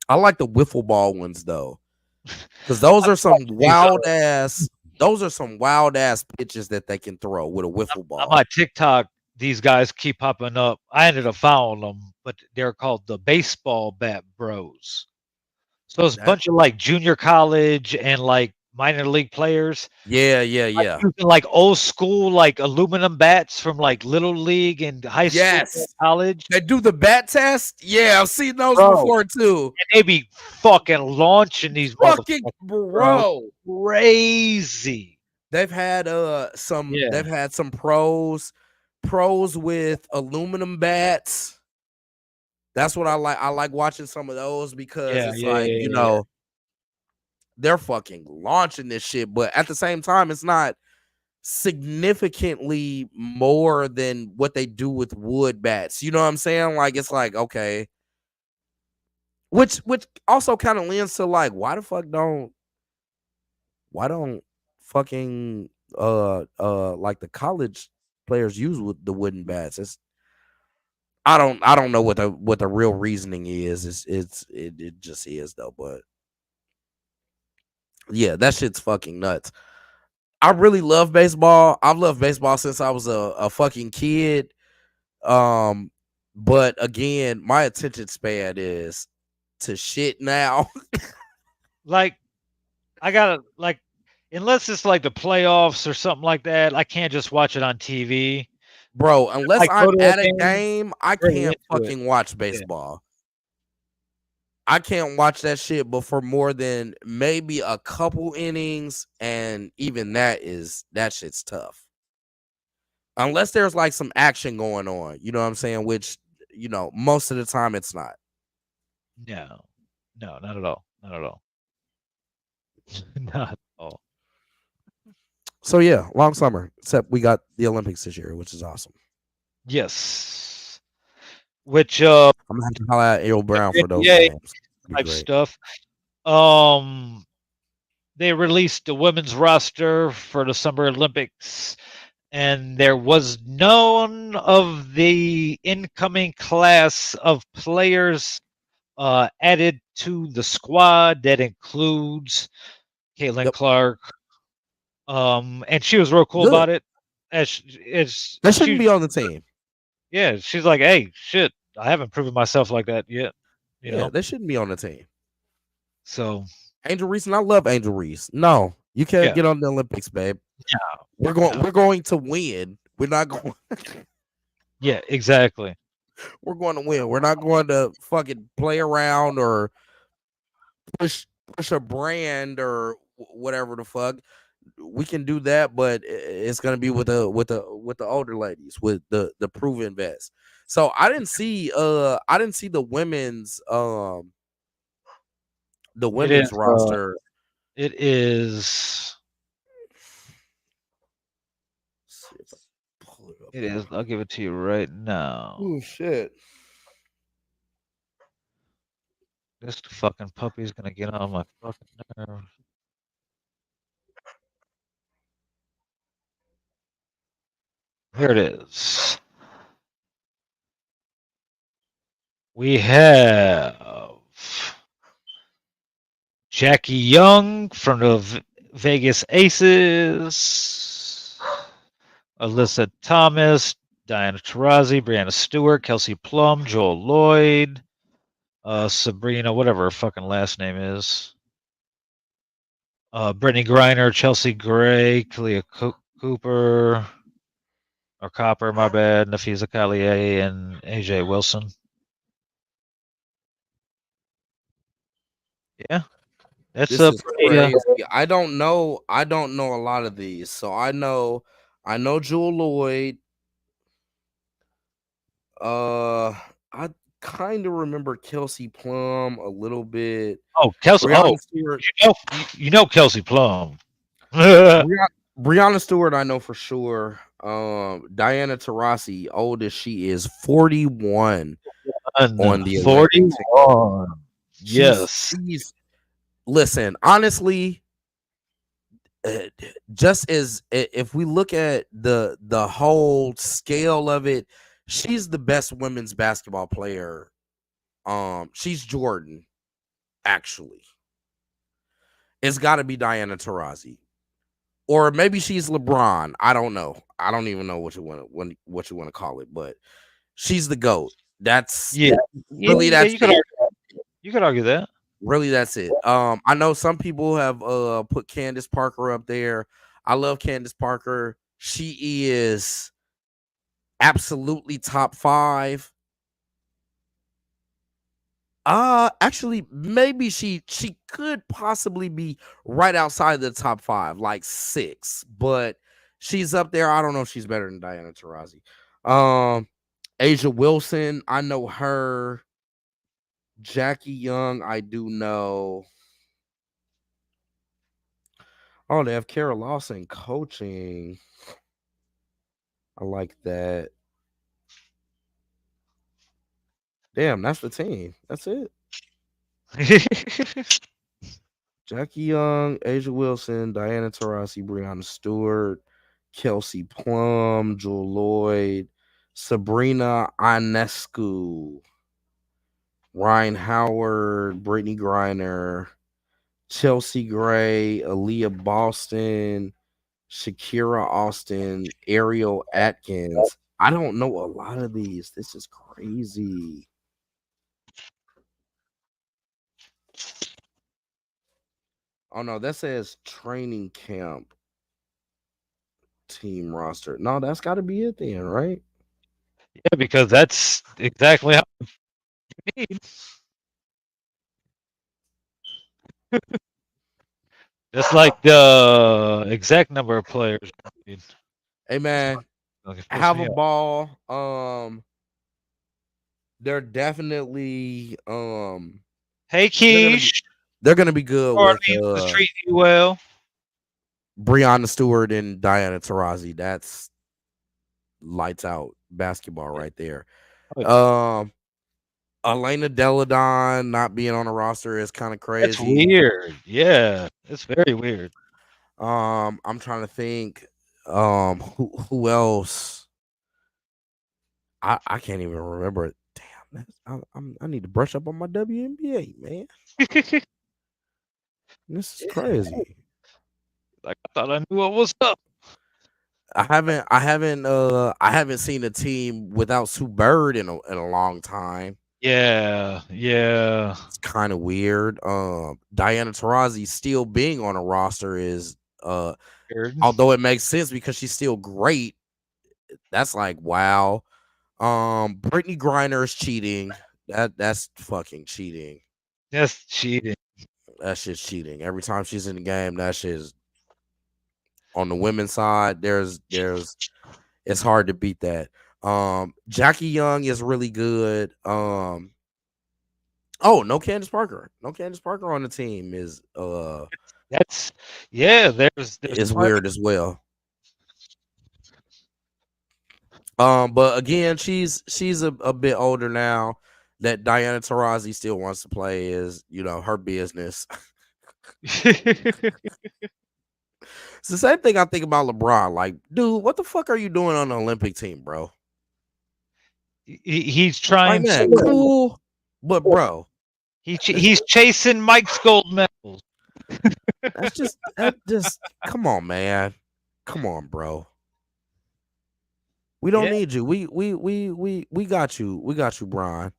I like the wiffle ball ones though, because those are some wild ass pitches that they can throw with a wiffle ball. On my TikTok, these guys keep popping up. I ended up following them, but they're called the Baseball Bat Bros. So it's a bunch of like junior college and like minor league players. Yeah. Using like old school like aluminum bats from like little league and high school and college. They do the bat test. Yeah, I've seen those before too. And they be fucking launching these fucking bro. Crazy. They've had some pros with aluminum bats. That's what I like. I like watching some of those because you know, they're fucking launching this shit, but at the same time, it's not significantly more than what they do with wood bats. You know what I'm saying? Like, it's like, okay. Which also kind of lends to like, why don't fucking like the college players use with the wooden bats? I don't know what the real reasoning is. It just is though, but yeah, that shit's fucking nuts. I really love baseball. I've loved baseball since I was a fucking kid. But again, my attention span is to shit now. Like, I gotta like, unless it's like the playoffs or something like that, I can't just watch it on TV. Bro, unless Like, I'm at a game, I can't into fucking watch baseball. I can't watch that shit, but for more than maybe a couple innings, and even that shit's tough. Unless there's like some action going on, you know what I'm saying? Which, you know, most of the time it's not. No, not at all. Not at all. Not at all. So yeah, long summer. Except we got the Olympics this year, which is awesome. Yes. Which I'm gonna have to holler at Errol Brown for those games. Type stuff. They released the women's roster for the Summer Olympics, and there was none of the incoming class of players added to the squad. That includes Caitlin Clark. And she was real cool about it. They shouldn't be on the team. Yeah, she's like, hey, shit, I haven't proven myself like that yet. You know? They shouldn't be on the team. So Angel Reese, and I love Angel Reese. No, you can't get on the Olympics, babe. No, we're going to win. We're not going. Yeah, exactly. We're going to win. We're not going to fucking play around or push a brand or whatever the fuck. We can do that, but it's gonna be with the older ladies, with the proven vets. So I didn't see the women's roster. It is. It is. I'll give it to you right now. Oh shit! This fucking puppy's gonna get on my fucking nerves. Here it is. We have Jackie Young from the Vegas Aces, Alyssa Thomas, Diana Taurasi, Brianna Stewart, Kelsey Plum, Joel Lloyd, Sabrina, whatever her fucking last name is, Brittany Griner, Chelsea Gray, Kalia Cooper, or Copper, my bad, Nafisa Collier and AJ Wilson. Yeah, that's This a is pretty, crazy. I don't know a lot of these. So I know Jewel Lloyd. I kind of remember Kelsey Plum a little bit. Oh, Kelsey. Breonna Stewart. You know Kelsey Plum. Breonna Stewart, I know for sure. Diana Taurasi, old as she is, 41 on the Olympic team. 41. Yes. Listen, honestly, just as if we look at the whole scale of it, she's the best women's basketball player. She's Jordan, actually. It's got to be Diana Taurasi, or maybe she's LeBron. I don't know. I don't even know what you want to call it, but she's the GOAT. That's really that's you could argue that. Really, that's it. I know some people have put Candace Parker up there. I love Candace Parker. She is absolutely top 5. Actually, maybe she could possibly be right outside the top 5, like 6, but she's up there. I don't know if she's better than Diana Taurasi. Asia Wilson, I know her. Jackie Young, I do know. Oh, they have Kara Lawson coaching. I like that. Damn, that's the team. That's it. Jackie Young, Asia Wilson, Diana Taurasi, Breonna Stewart, Kelsey Plum, Jewel Lloyd, Sabrina Ionescu, Ryan Howard, Brittany Griner, Chelsea Gray, Aaliyah Boston, Shakira Austin, Ariel Atkins. I don't know a lot of these. This is crazy. Oh no, that says training camp team roster. No, that's got to be it then, right? Yeah, because that's exactly how you need. That's like the exact number of players. Hey man, have a ball. They're definitely Hey Keish, they're gonna be good with was treating you well. Breonna Stewart and Diana Taurasi. That's lights out basketball right there. Elena Deladon not being on the roster is kind of crazy. That's weird. Yeah, it's very weird. I'm trying to think. Who else? I can't even remember it. Damn, I need to brush up on my WNBA, man. This is crazy. Like I thought I knew what was up. I haven't seen a team without Sue Bird in a long time. Yeah. It's kind of weird. Diana Taurasi still being on a roster is weird. Although it makes sense because she's still great. That's like wow. Brittany Griner is cheating. That's fucking cheating. That's cheating. That shit's cheating. Every time she's in the game, that shit's on the women's side. There's it's hard to beat that. Jackie Young is really good. Oh, no Candace Parker. No Candace Parker on the team is that's there's is weird as well. But again, she's a bit older now. That Diana Taurasi still wants to play is, her business. It's the same thing I think about LeBron. Like, dude, what the fuck are you doing on the Olympic team, bro? He's trying to cool, but bro, he's chasing Mike's gold medals. that just come on, man. Come on, bro. We don't need you. We got you. We got you, Brian.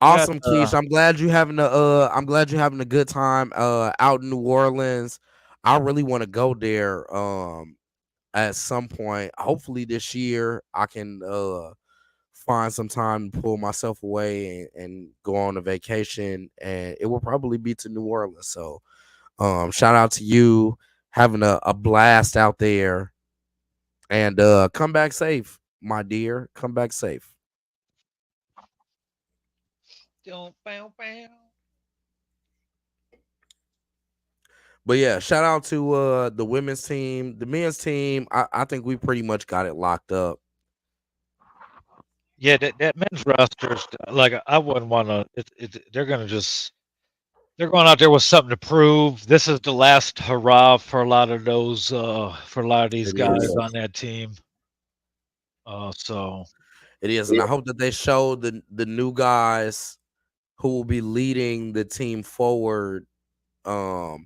Awesome, Keish. I'm glad you're having a good time out in New Orleans. I really want to go there. at some point. Hopefully this year I can find some time to pull myself away and go on a vacation, and it will probably be to New Orleans. So shout out to you, having a blast out there, and come back safe, my dear. Come back safe. But yeah, shout out to the women's team. The men's team, I think we pretty much got it locked up. Yeah, that men's roster, like I wouldn't want to. They're gonna just they're going out there with something to prove. This is the last hurrah for a lot of those for a lot of these It guys is. on that team. So It is, and I hope that they show the new guys who will be leading the team forward how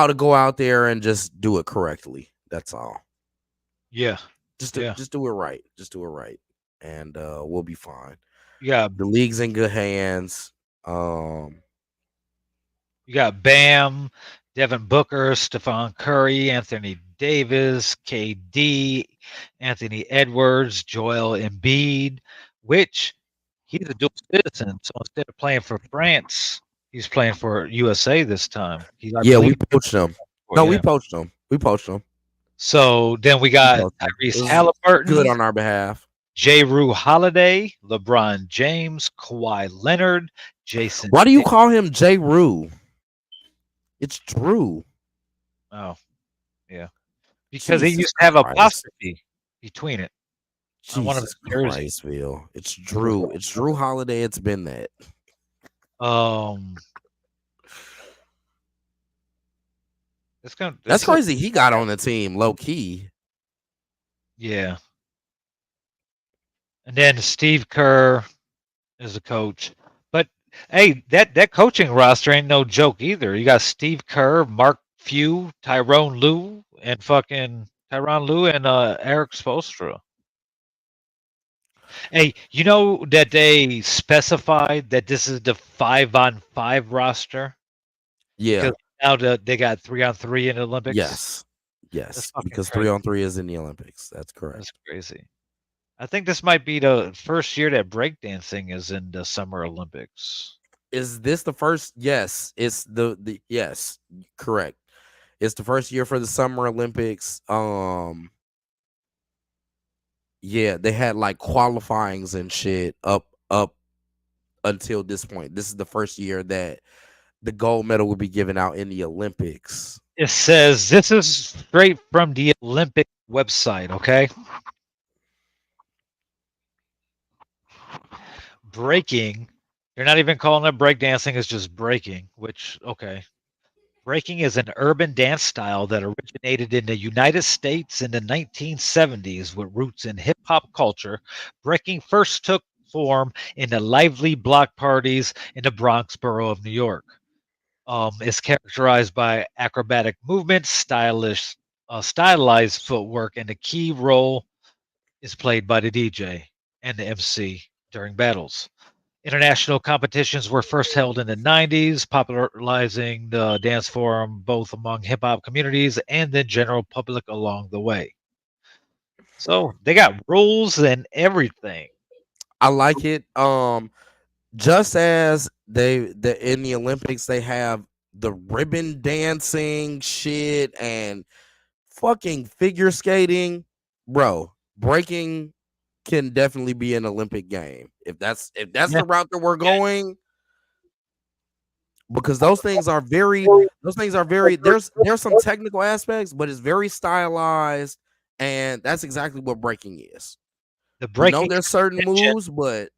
to go out there and just do it correctly. That's all. yeah, Just yeah, just do it right. Just do it right, and we'll be fine. yeah. The league's in good hands. You got Bam, Devin Booker, Stephon Curry, Anthony Davis, KD, Anthony Edwards, Joel Embiid, which he's a dual citizen. So instead of playing for France, he's playing for USA this time. Yeah, we poached him. No, we yeah. poached him. We poached him. So then we got Tyrese Halliburton, Good on our behalf. J. Rue Holiday, LeBron James, Kawhi Leonard, Jason. Why do you call him J. Rue? It's Drew. Oh, yeah. Because he Jesus used to have Christ. apostrophe between it. On one of Jesus his jerseys. Christville. It's Drew. It's Drew Holiday. It's been that. That's crazy. He got on the team low key. Yeah. And then Steve Kerr is the coach. But hey, that coaching roster ain't no joke either. You got Steve Kerr, Mark Few, Tyronn Lue, and Eric Spoelstra. Hey, you know that they specified that this is the 5-on-5 roster? Yeah. Because now they got 3-on-3 in the Olympics. Yes. Yes. Because 3-on-3 is in the Olympics. That's correct. That's crazy. I think this might be the first year that breakdancing is in the Summer Olympics. Is this the first? Yes. It's the yes, correct. It's the first year for the Summer Olympics. Yeah, they had like qualifyings and shit up until this point. This is the first year that the gold medal will be given out in the Olympics. It says this is straight from the Olympic website, okay? Breaking, they're not even calling it breakdancing, it's just breaking, which, okay. Breaking is an urban dance style that originated in the United States in the 1970s with roots in hip-hop culture. Breaking first took form in the lively block parties in the Bronx borough of New York. It's characterized by acrobatic movements, stylized footwork, and the key role is played by the DJ and the MC during battles. International competitions were first held in the 90s, popularizing the dance form both among hip hop communities and the general public along the way. So they got rules and everything. I like it. Just as in the Olympics they have the ribbon dancing shit and fucking figure skating, bro. Breaking can definitely be an Olympic game if that's the route that we're going, because those things are very there's some technical aspects, but it's very stylized, and that's exactly what breaking is. The breaking, there's certain moves, but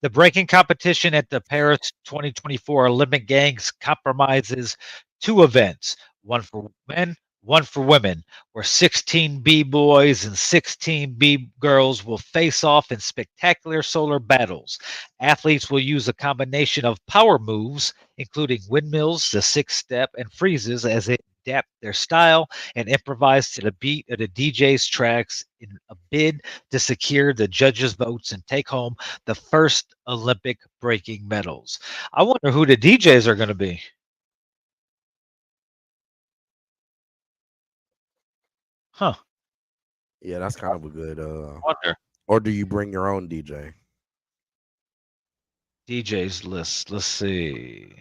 the breaking competition at the Paris 2024 Olympic Games compromises two events, one for men, one for women, where 16 B-boys and 16 B-girls will face off in spectacular solar battles. Athletes will use a combination of power moves, including windmills, the six-step, and freezes as they adapt their style and improvise to the beat of the DJ's tracks in a bid to secure the judges' votes and take home the first Olympic breaking medals. I wonder who the DJs are going to be. Huh. Yeah, that's kind of a good. Wonder. Or do you bring your own DJ? DJ's list. Let's see.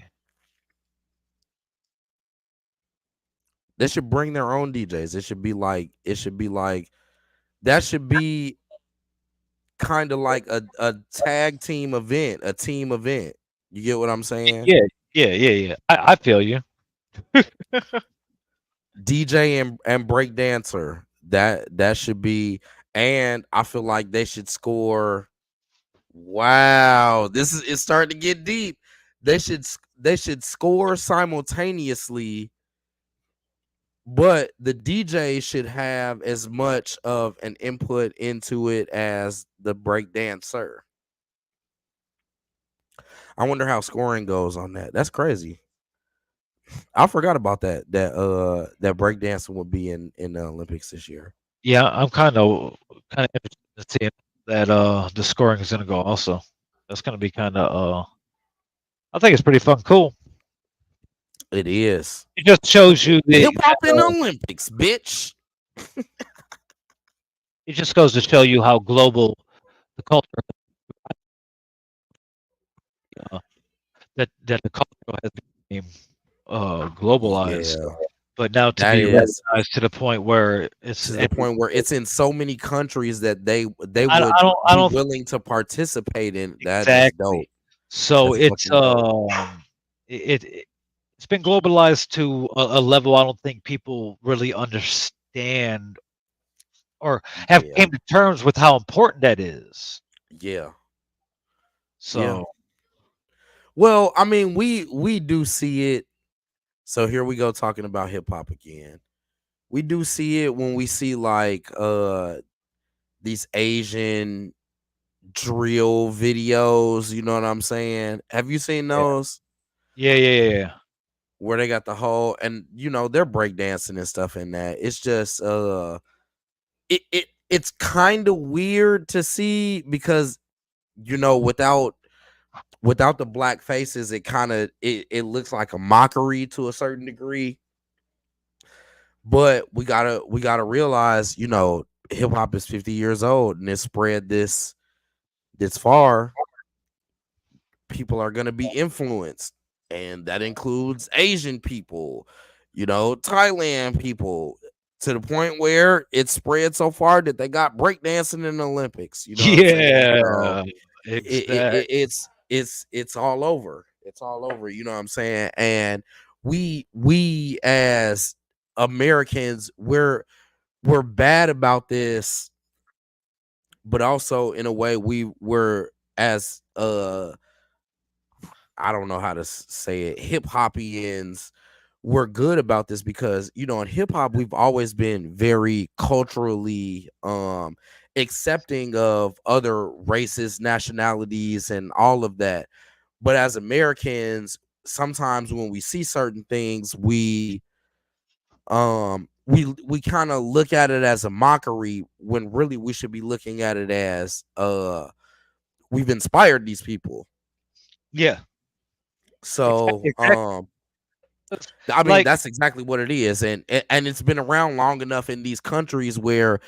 They should bring their own DJs. It should be like. That should be kind of like a tag team event, a team event. You get what I'm saying? Yeah. I feel you. DJ and break dancer. That should be, and I feel like they should score. Wow, it's starting to get deep. They should score simultaneously, but the DJ should have as much of an input into it as the break dancer. I wonder how scoring goes on that. That's crazy. I forgot about that breakdancing will be in the Olympics this year. Yeah, I'm kind of interested to see that the scoring is gonna go also. That's gonna be kind of I think it's pretty fun, cool. It is. It just shows you the hip hop in the Olympics, bitch. it just goes to show you how global the culture that the culture has become globalized. Yeah. But now to That be is recognized to the point where it's to the point where it's in so many countries that they would I don't be willing to participate in. That is exactly. dope. So That's it's fucking dope. it's been globalized to a level I don't think people really understand or have Yeah. came to terms with how important that is. Yeah. So Yeah. Well, I mean, we do see it. So here we go talking about hip hop again. We do see it when we see like these Asian drill videos, you know what I'm saying? Have you seen those? yeah. Where they got the whole, and you know, they're breakdancing and stuff in that. It's just it's kind of weird to see because you know, without the black faces, it kind of it looks like a mockery to a certain degree. But we gotta realize, you know, hip hop is 50 years old and it's spread this far. People are gonna be influenced, and that includes Asian people, you know, Thailand people, to the point where it's spread so far that they got breakdancing in the Olympics. You know what I'm saying? So it's all over. It's all over. You know what I'm saying? And we as Americans, we're bad about this, but also in a way we're as I don't know how to say it, hip hopians, we're good about this because, you know, in hip hop we've always been very culturally accepting of other races, nationalities, and all of that. But as Americans, sometimes when we see certain things, we kind of look at it as a mockery when really we should be looking at it as we've inspired these people. Yeah. So I mean, Like- that's exactly what it is, and it's been around long enough in these countries where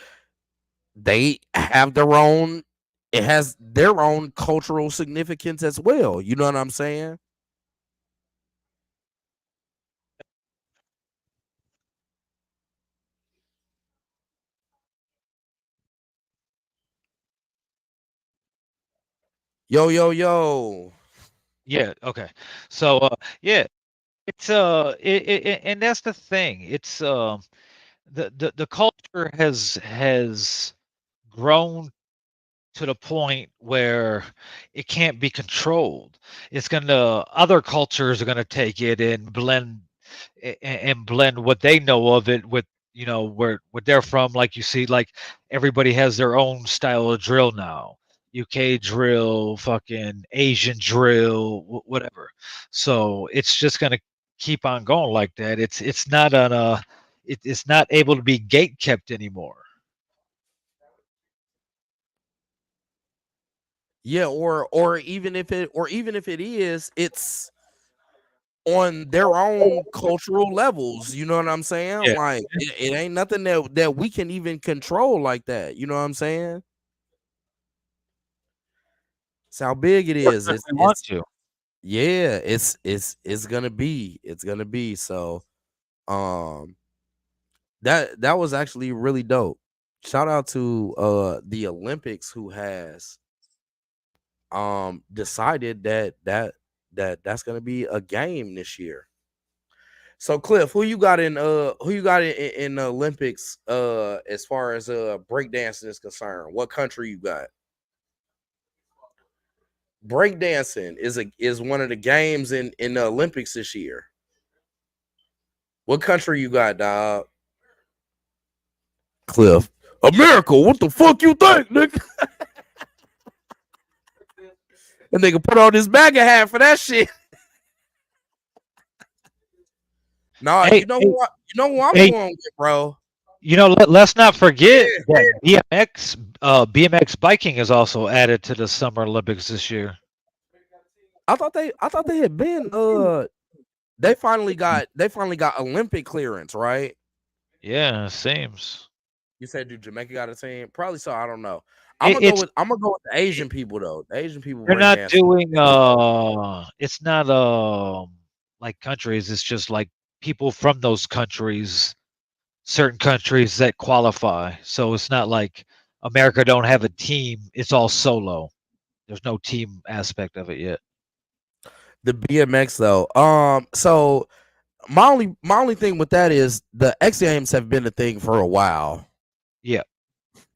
they have their own, it has their own cultural significance as well. You know what I'm saying? Yo. Yeah, okay. So yeah, it's and that's the thing. It's the culture has grown to the point where it can't be controlled. It's gonna other cultures are gonna take it and blend what they know of it with, you know, where what they're from. Like you see, like everybody has their own style of drill now. UK drill, fucking Asian drill, whatever. So it's just gonna keep on going like that. It's not on a it's not able to be gate kept anymore. Yeah, or even if it is, it's on their own cultural levels. You know what I'm saying? Yeah. Like it ain't nothing that we can even control like that. You know what I'm saying? It's how big it is. If we want to. Yeah, it's gonna be. So that was actually really dope. Shout out to the Olympics who has decided that's gonna be a game this year. So Cliff, who you got in in the Olympics as far as breakdancing is concerned? What country you got? Breakdancing is one of the games in the Olympics this year. What country you got, dog? Cliff. America, what the fuck you think, nigga? And nigga put on his bag of hat for that shit. Nah, Hey, you know who I'm hey. going with, bro. You know, let's not forget that BMX biking is also added to the Summer Olympics this year. I thought they had been they finally got Olympic clearance, right? Yeah, seems. You said dude, Jamaica got a team? Probably so, I don't know. I'm gonna go with the Asian people though. The Asian people They're not breakdancing. doing it's not like countries, it's just like people from those countries, certain countries that qualify. So it's not like America don't have a team, it's all solo. There's no team aspect of it yet. The BMX though. So my only thing with that is the X Games have been a thing for a while. Yeah.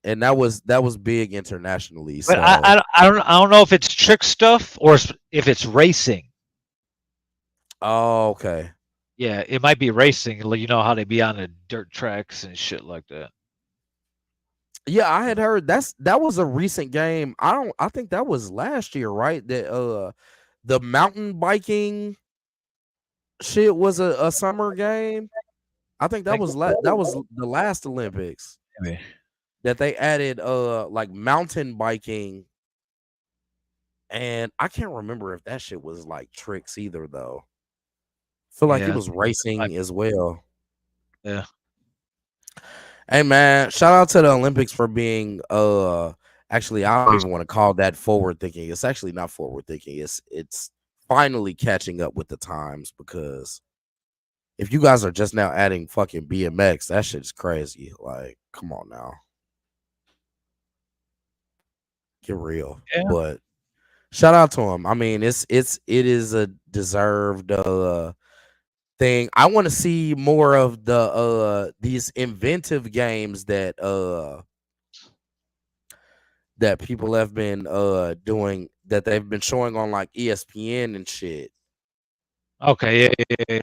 And that was big internationally. But So I don't know if it's trick stuff or if it's racing. oh, okay. Yeah, it might be racing. You know how they be on the dirt tracks and shit like that. Yeah, I had heard that was a recent game. I think that was last year, right? That the mountain biking shit was a summer game. I think that was the last Olympics. Maybe. That they added like mountain biking, and I can't remember if that shit was like tricks either though. Feel like it was racing as well. Yeah. Hey man, shout out to the Olympics for being actually I don't even want to call that forward thinking. It's actually not forward thinking. It's finally catching up with the times, because if you guys are just now adding fucking BMX, that shit's crazy. Like, come on now. Get real. Yeah. But shout out to him. I mean, it is a deserved thing. I want to see more of these inventive games that people have been doing, that they've been showing on like ESPN and shit. Okay, yeah.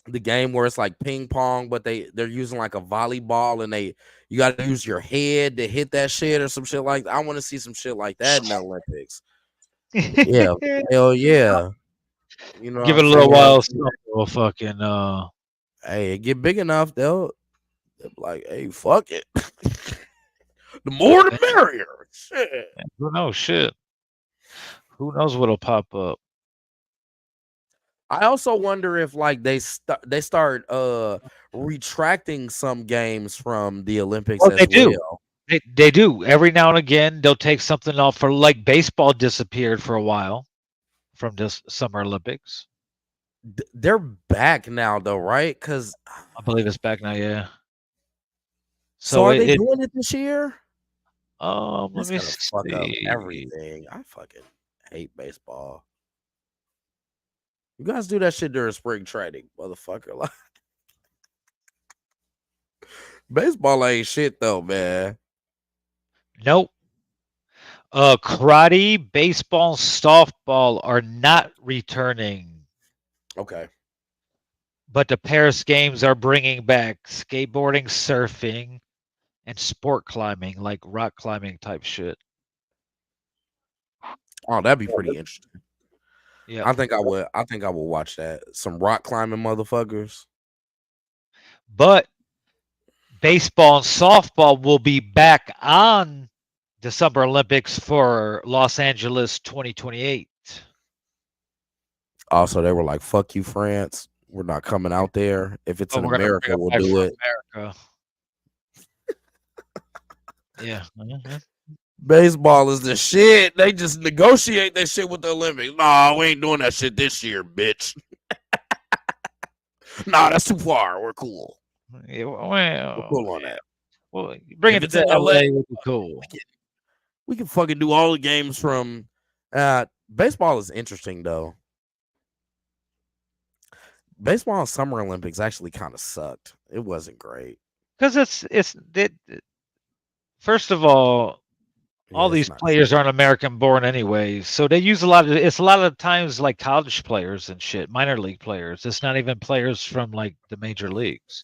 The game where it's like ping pong, but they're using like a volleyball, and you got to use your head to hit that shit or some shit like that. I want to see some shit like that in the Olympics. Yeah, hell yeah. You know, give it a little while, so fucking hey, it get big enough, they'll be like, hey, fuck it. The more the merrier. Shit. Who knows? Shit. Who knows what'll pop up? I also wonder if like they start retracting some games from the Olympics as they do. well. They do. Every now and again, they'll take something off. For like baseball disappeared for a while from this Summer Olympics. They're back now though, right? Because I believe it's back now. Yeah. So are they doing it this year? Let me fuck up everything. I fucking hate baseball. You guys do that shit during spring training, motherfucker. Like, baseball ain't shit though, man. Nope. Karate, baseball, softball are not returning. Okay. But the Paris Games are bringing back skateboarding, surfing, and sport climbing, like rock climbing type shit. Oh, that'd be pretty interesting. Yeah, I think I will watch that. Some rock climbing motherfuckers. But baseball and softball will be back on the Summer Olympics for Los Angeles 2028. Also, they were like, "Fuck you, France. We're not coming out there. If it's Oh, in we're gonna America, bring we'll it back do for it." America. Yeah. Baseball is the shit. They just negotiate that shit with the Olympics. Nah, we ain't doing that shit this year, bitch. Nah, that's too far. We're cool. Yeah, We're well, cool on that. well, bring If it it's to in LA, LA would be cool. we can fucking do all the games from. Baseball is interesting though. Baseball and Summer Olympics actually kind of sucked. It wasn't great. Because first of all Yeah, it's these not. players aren't American born anyway, so they use a lot of times like college players and shit, minor league players. It's not even players from like the major leagues.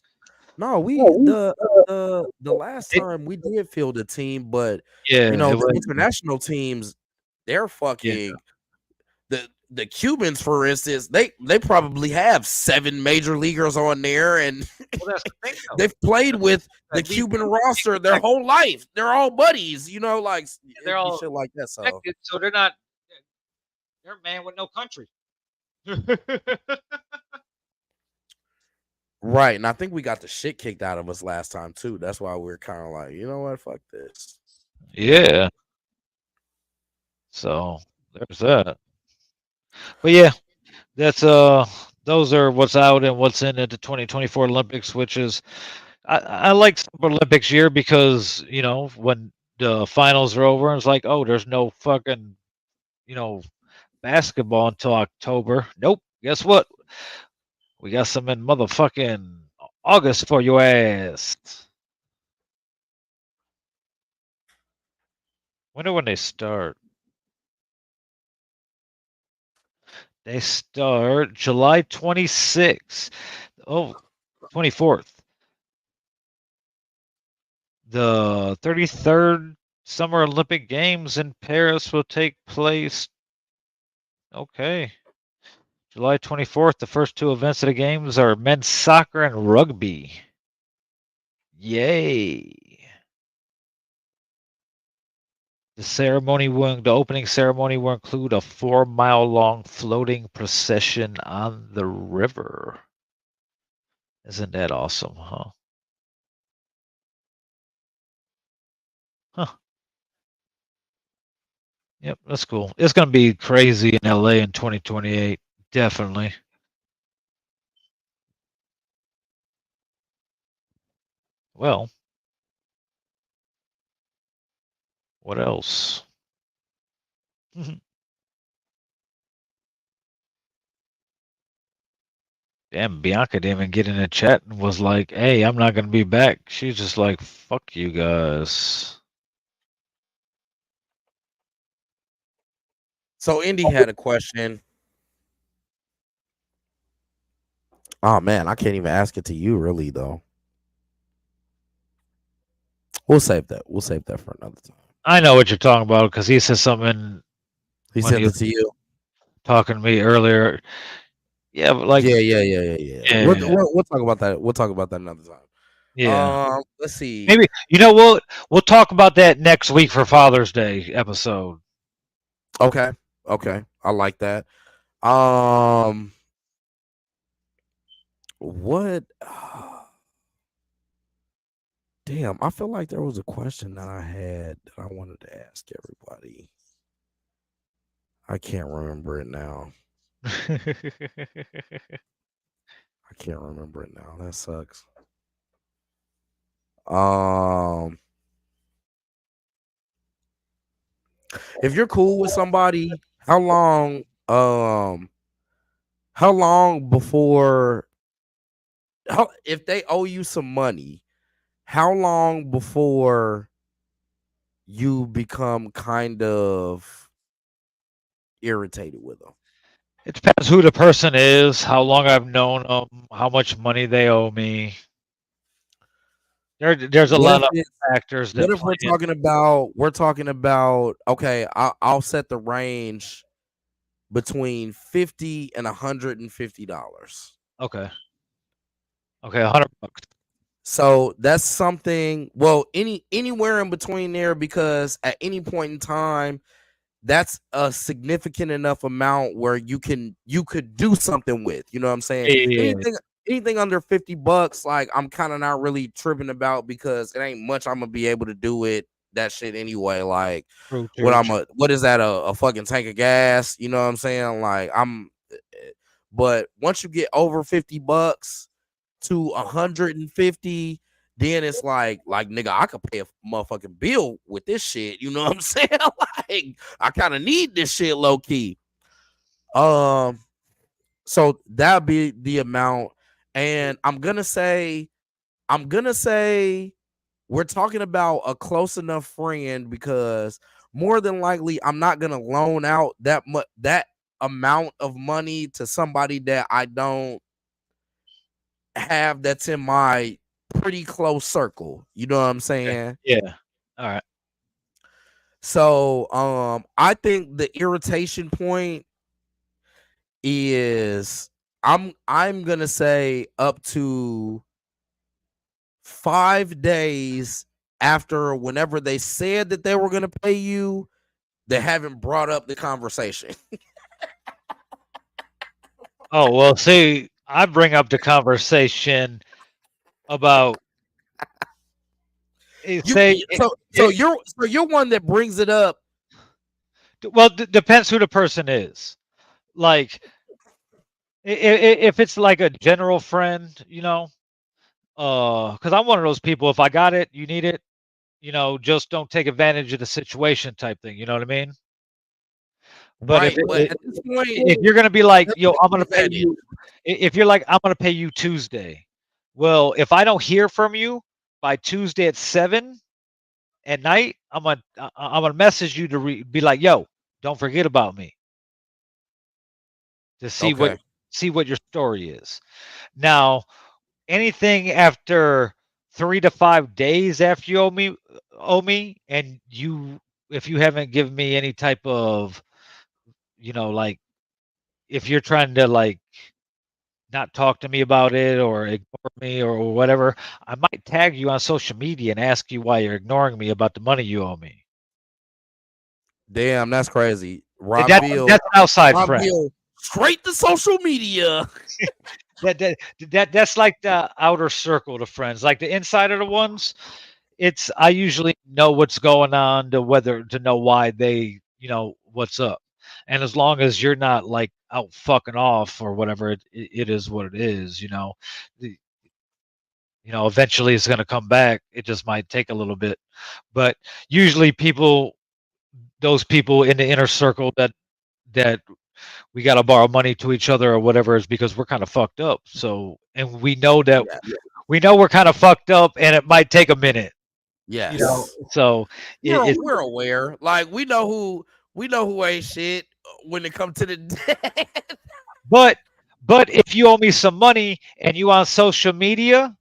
No, the last time we did field a team, but Yeah, it the was. international teams, they're Yeah, fucking the Cubans, for instance, they probably have 7 major leaguers on there, and well, that's the thing, though. they've played with the That league- Cuban roster their whole life. They're all buddies, like They're it'd be all shit like that. So connected, so they're not. They're a man with no country. right, and I think we got the shit kicked out of us last time too. That's why we're kind of like, you know what, fuck this. Yeah. So there's that. But yeah, that's those are what's out and what's in at the 2024 Olympics, which is I like Summer Olympics year because when the finals are over, it's like, oh, there's no fucking basketball until October. Nope. Guess what? We got some in motherfucking August for your ass. Wonder when they start. They start July 26th. Oh, 24th. The 33rd Summer Olympic Games in Paris will take place. Okay. July 24th. The first 2 events of the games are men's soccer and rugby. Yay. The opening ceremony will include a 4-mile-long floating procession on the river. Isn't that awesome, huh? Huh. Yep, that's cool. It's going to be crazy in LA in 2028. Definitely. Well, what else? Damn, Bianca didn't even get in the chat and was like, hey, I'm not going to be back. She's just like, fuck you guys. So Indy had a question. Oh man, I can't even ask it to you, really though. We'll save that. We'll save that for another time. I know what you're talking about because he said something. He sent it to you. Talking to me earlier. Yeah, but like yeah. We'll talk about that. We'll talk about that another time. Yeah. Let's see. Maybe we'll talk about that next week for Father's Day episode. Okay. I like that. What? Damn, I feel like there was a question that I had that I wanted to ask everybody. I can't remember it now. I can't remember it now. That sucks. If you're cool with somebody, how long before if they owe you some money, how long before you become kind of irritated with them? It depends who the person is, how long I've known them, how much money they owe me. There's a lot of factors that What if we're talking about okay, I'll set the range between $50 and $150. Okay, $100. So that's something, well, anywhere in between there, because at any point in time, that's a significant enough amount where you could do something with. You know what I'm saying? Yeah. Anything under $50, like I'm kind of not really tripping about because it ain't much I'm gonna be able to do with that shit anyway. Like what is that? A fucking tank of gas? You know what I'm saying? Like but once you get over $50 to 150, then it's like nigga, I could pay a motherfucking bill with this shit. You know what I'm saying? Like I kind of need this shit low key. So that'll be the amount, and I'm gonna say we're talking about a close enough friend because more than likely I'm not gonna loan out that amount of money to somebody that I don't have that's in my pretty close circle. You know what I'm saying? Yeah. All right. So I think the irritation point is I'm gonna say up to 5 days after whenever they said that they were gonna pay you, they haven't brought up the conversation. Oh, well, see, I bring up the conversation about So you're one that brings it up. Well, depends who the person is. Like, if it's like a general friend, you know, because I'm one of those people. If I got it, you need it. You know, just don't take advantage of the situation type thing. You know what I mean? But Right, but at this point, if you're gonna be like, yo, I'm gonna pay you. If you're like, I'm gonna pay you Tuesday. Well, if I don't hear from you by Tuesday at 7 at night, I'm gonna message you to be like, yo, don't forget about me. To see what your story is. Now, anything after 3 to 5 days after you owe me, and if you haven't given me any type of, you know, like if you're trying to like not talk to me about it or ignore me or whatever, I might tag you on social media and ask you why you're ignoring me about the money you owe me. Damn, that's crazy. That's an outside friend. Straight to social media. That's like the outer circle of friends. Like the inside of the ones, I usually know what's going on to know why they, you know, what's up. And as long as you're not like out fucking off or whatever, it is what it is, you know. Eventually it's gonna come back. It just might take a little bit. But usually those people in the inner circle that we got to borrow money to each other or whatever is because we're kind of fucked up. So, and we know that we're kind of fucked up and it might take a minute. Yes. You know? So we're aware. Like we know who ain't shit when it comes to the debt. But if you owe me some money and you on social media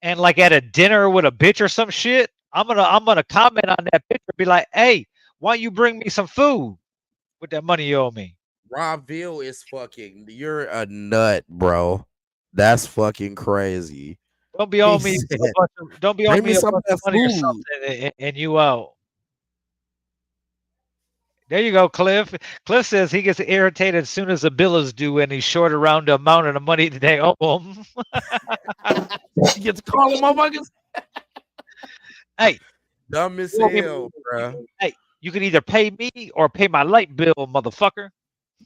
and like at a dinner with a bitch or some shit, I'm gonna comment on that picture, be like, hey, why don't you bring me some food with that money you owe me? Raville is fucking. You're a nut, bro. That's fucking crazy. Don't be on me. Don't be on me a bunch of money or something, and you out. There you go, Cliff. Cliff says he gets irritated as soon as the bill is due and he's short around the amount of the money that they owe him. He gets calling motherfuckers. Hey, dumb as hell, bro. Hey, you can either pay me or pay my light bill, motherfucker.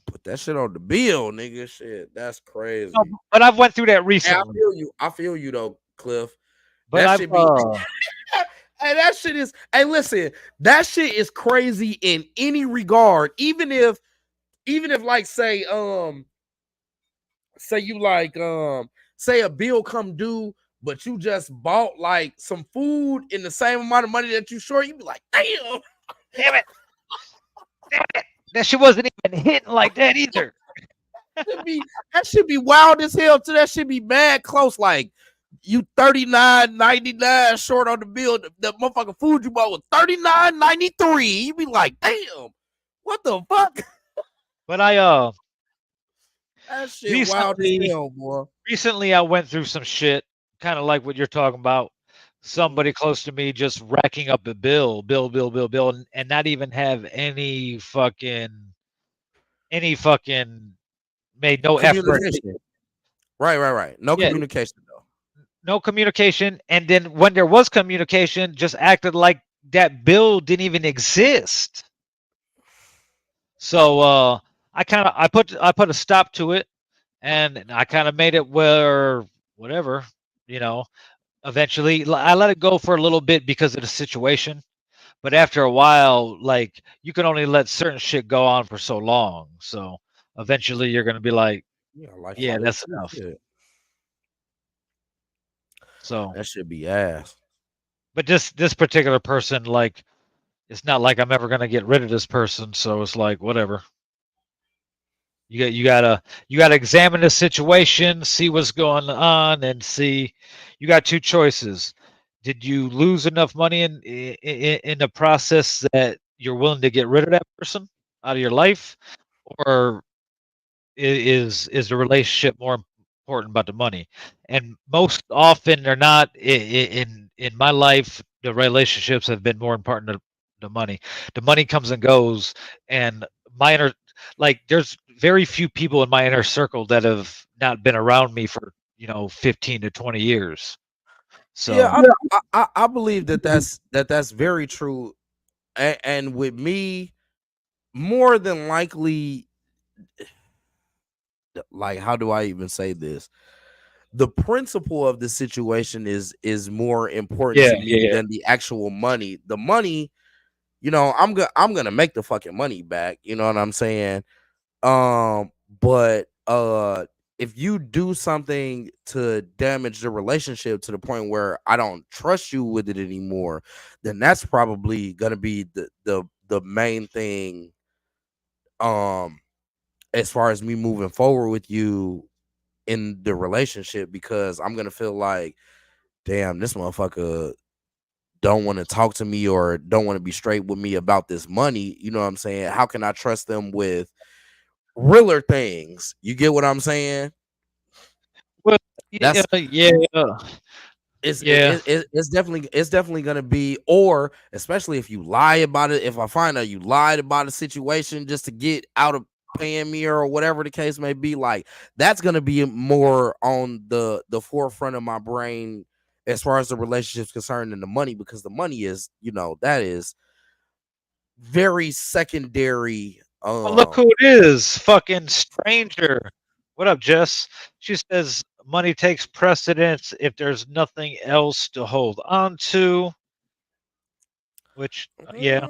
Put that shit on the bill, nigga. Shit, that's crazy. No, but I've went through that recently. Hey, I feel you though, Cliff. But that should be. Hey, that shit is. Hey, listen, that shit is crazy in any regard. Even if like say you like say a bill come due, but you just bought like some food in the same amount of money that you short, you be like, damn it. That shit wasn't even hitting like that either. That should be wild as hell too. That should be mad close. Like you $39.99 short on the bill. The motherfucking food you bought was $39.93. You be like, damn, what the fuck? But that shit wild as hell, boy. Recently I went through some shit, kind of like what you're talking about. somebody close to me just racking up a bill, and not even have any fucking made no effort. Communication. Right. No Yeah, communication though. no communication, and then when there was communication, just acted like that bill didn't even exist. So I put a stop to it, and I kind of made it where whatever, you know. Eventually, I let it go for a little bit because of the situation, but after a while, like you can only let certain shit go on for so long. So eventually, you're gonna be like, Like yeah, that's enough. shit. So that should be ass. But this particular person, like, it's not like I'm ever gonna get rid of this person. So it's like whatever. You gotta examine the situation, see what's going on, and see. You got two choices. Did you lose enough money in the process that you're willing to get rid of that person out of your life, or is the relationship more important about the money? And most often they're not. In my life, the relationships have been more important than the money. The money comes and goes, and my inner, like, there's very few people in my inner circle that have not been around me for 15 to 20 years. So Yeah, I believe that's very true, and with me, more than likely, like, how do I even say this? The principle of the situation is more important to me than the actual money. The money, I'm gonna make the fucking money back. You know what I'm saying? But if you do something to damage the relationship to the point where I don't trust you with it anymore, then that's probably gonna be the main thing. As far as me moving forward with you in the relationship, because I'm gonna feel like, damn, this motherfucker don't want to talk to me or don't want to be straight with me about this money. You know what I'm saying? How can I trust them with realer things? You get what I'm saying? well, That's yeah. it's definitely gonna be, or especially if you lie about it. If I find out you lied about a situation just to get out of paying me or whatever the case may be, like, that's gonna be more on the forefront of my brain as far as the relationship's concerned than the money, because the money is, that is very secondary. Oh, look who it is. Fucking stranger. What up, Jess? She says money takes precedence if there's nothing else to hold on to. Which, yeah.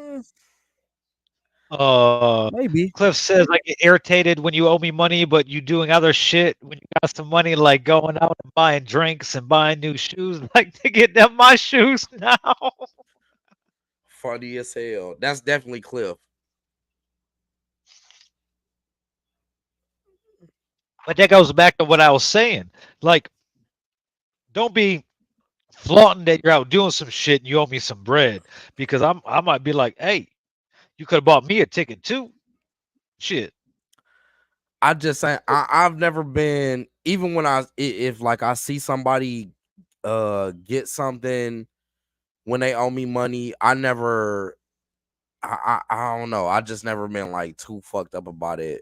Maybe. Cliff says I get irritated when you owe me money, but you doing other shit when you got some money, like going out and buying drinks and buying new shoes. Like, to get them my shoes now. Funny as hell. That's definitely Cliff. But that goes back to what I was saying. Like, don't be flaunting that you're out doing some shit and you owe me some bread, because I might be like, hey, you could have bought me a ticket too. Shit. I just say I've never been, even when if like I see somebody get something when they owe me money, I don't know. I just never been like too fucked up about it.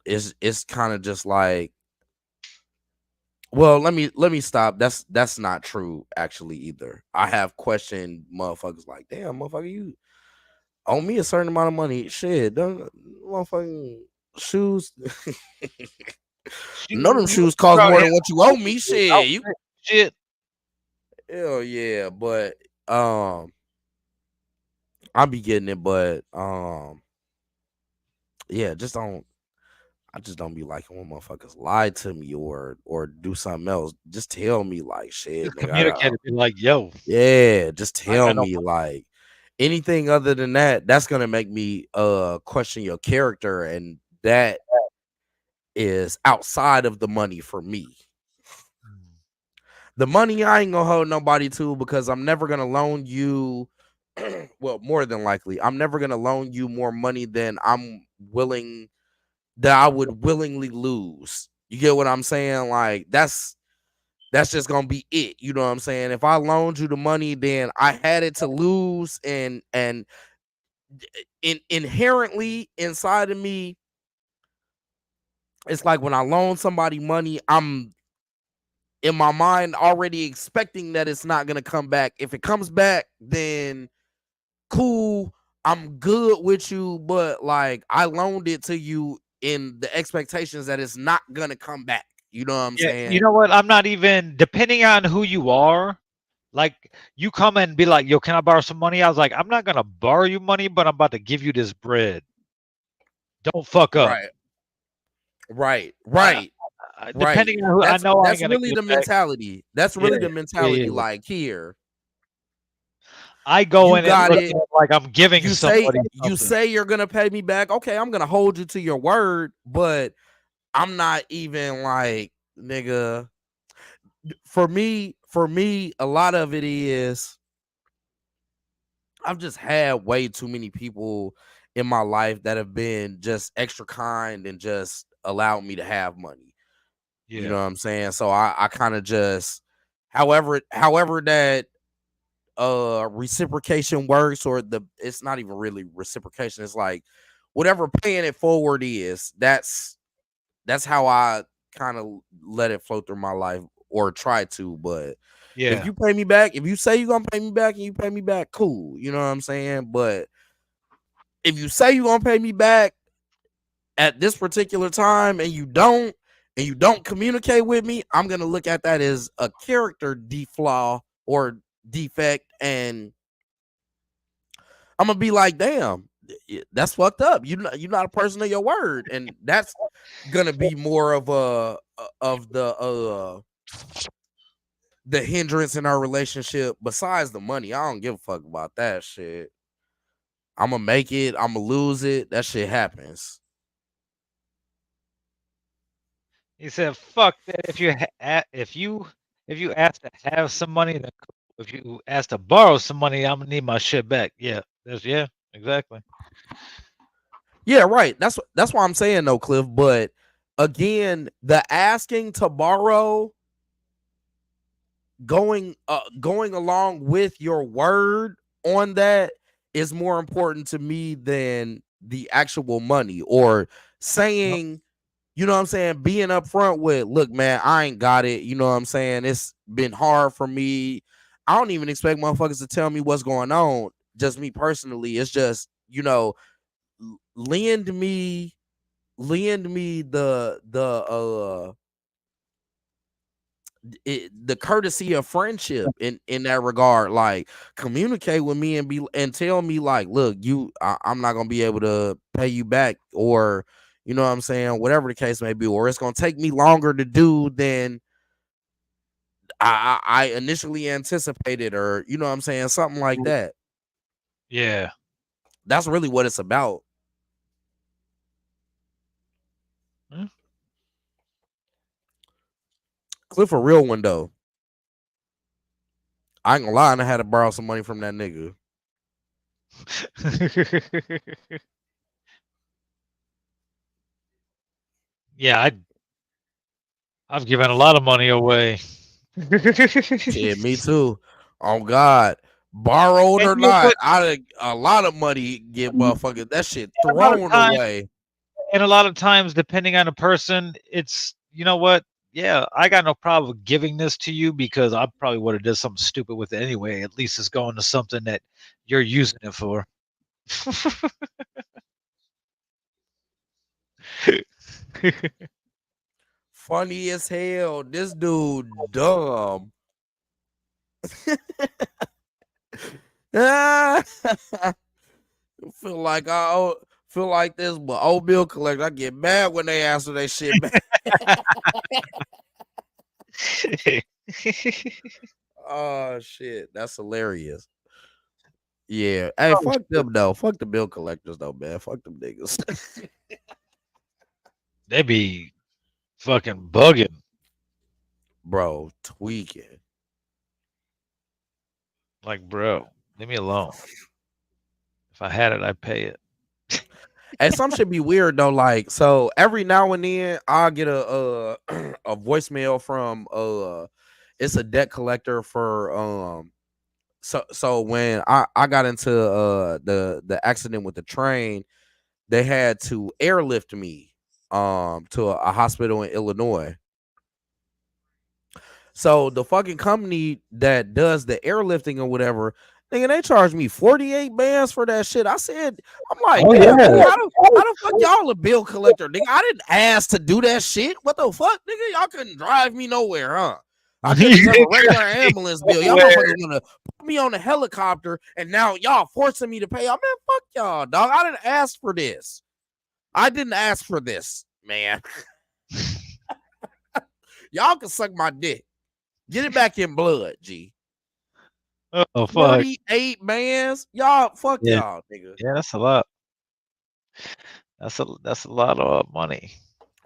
It's kind of just like, well, let me stop. That's not true actually either. I have questioned motherfuckers like, damn, motherfucker, you owe me a certain amount of money. Shit, don't motherfucking shoes. None of them shoes cost more than what you owe me. Shit, you shit. Hell yeah, but I'll be getting it, but yeah, I just don't be liking when motherfuckers lie to me or do something else. Just tell me, like, shit, Just nigga, communicate and be like, yo. yeah, just tell no me, like, anything other than that, that's gonna make me question your character, and that is outside of the money for me. The money I ain't gonna hold nobody to, because I'm never gonna loan you. Well, more than likely, I'm never gonna loan you more money than I would willingly lose. You get what I'm saying? Like, that's that's just gonna be it. You know what I'm saying? If I loaned you the money, then I had it to lose, and inherently inside of me, it's like when I loan somebody money, I'm in my mind already expecting that it's not gonna come back. If it comes back, then cool, I'm good with you, but like I loaned it to you in the expectations that it's not gonna come back. You know what I'm Yeah, saying? you know what? I'm not even depending on who you are. Like you come and be like, "Yo, can I borrow some money?" I was like, "I'm not gonna borrow you money, but I'm about to give you this bread. Don't fuck up." Right, right, I, right, right. depending on who, I know I ain't That's gonna really get the it back. mentality. That's Yeah, really the yeah, mentality. yeah. Like here, I go you in and got look at it. it like I'm giving You somebody something. say you're gonna pay me back. Okay, I'm gonna hold you to your word, but I'm not even like, nigga. For me, a lot of it is I've just had way too many people in my life that have been just extra kind and just allowed me to have money. You know Yeah, what I'm saying? So I kind of just however that reciprocation works, or it's not even really reciprocation. It's like whatever paying it forward is, that's how I kind of let it flow through my life, or try to. But if yeah, you pay me back, if you say you're gonna pay me back and you pay me back, cool. You know what I'm saying? But if you say you're gonna pay me back at this particular time and you don't communicate with me, I'm gonna look at that as a character deflaw or defect, and I'm gonna be like, damn, that's fucked up. You're not a person of your word, and that's gonna be more of the hindrance in our relationship. Besides the money, I don't give a fuck about that shit. I'm gonna make it. I'm gonna lose it. That shit happens. he said, "Fuck that. If you ask to have some money, then cool. If you ask to borrow some money, I'm gonna need my shit back." Yeah, exactly. Yeah, right. That's why I'm saying no, Cliff. But again, the asking to borrow, going along with your word on that is more important to me than the actual money, or Yep. saying, you know what I'm saying, being upfront with, look, man, I ain't got it. You know what I'm saying? It's been hard for me. I don't even expect motherfuckers to tell me what's going on. Just me personally. It's just, lend me the courtesy of friendship in that regard. Like, communicate with me and tell me, like, look, I'm not gonna be able to pay you back, or you know what I'm saying, whatever the case may be, or it's gonna take me longer to do than I initially anticipated, or you know what I'm saying, something like that. Yeah. That's really what it's about. Hmm? Cliff a real one though. I ain't gonna lie, and I had to borrow some money from that nigga. Yeah, I've given a lot of money away. Shit, me too. On God, borrowed And or you know not, what? a lot of money get motherfucker that shit A lot of thrown times, away. depending on the person, it's you know what? Yeah, I got no problem with giving this to you because I probably would have did something stupid with it anyway. At least it's going to something that you're using it for. Funny as hell. This dude dumb. Feel like this, but old bill collector. I get mad when they answer they shit back. Oh shit, that's hilarious. Yeah. Hey, Oh, fuck shit. them though. Fuck the bill collectors though, man. Fuck them niggas. They be fucking bugging. Bro, tweaking. Like, bro, leave me alone. If I had it, I'd pay it. And some should be weird though. Like, so every now and then I'll get a a voicemail from It's a debt collector for So when I got into the accident with the train, they had to airlift me to a hospital in Illinois. So the fucking company that does the airlifting or whatever, nigga, they charged me 48 bands for that shit. I said, I'm like, Oh, damn, yeah. nigga, how the fuck y'all a bill collector, nigga? I didn't ask to do that shit. What the fuck, nigga? Y'all couldn't drive me nowhere, huh? I could just have a regular ambulance bill. Y'all motherfuckers gonna put me on a helicopter, and now y'all forcing me to pay. Man, fuck y'all, dog. I didn't ask for this. I didn't ask for this, man. Y'all can suck my dick. Get it back in blood, G. Oh, fuck. 48 bands, y'all. Fuck Yeah. y'all, nigga. Yeah, that's a lot. That's a lot of money.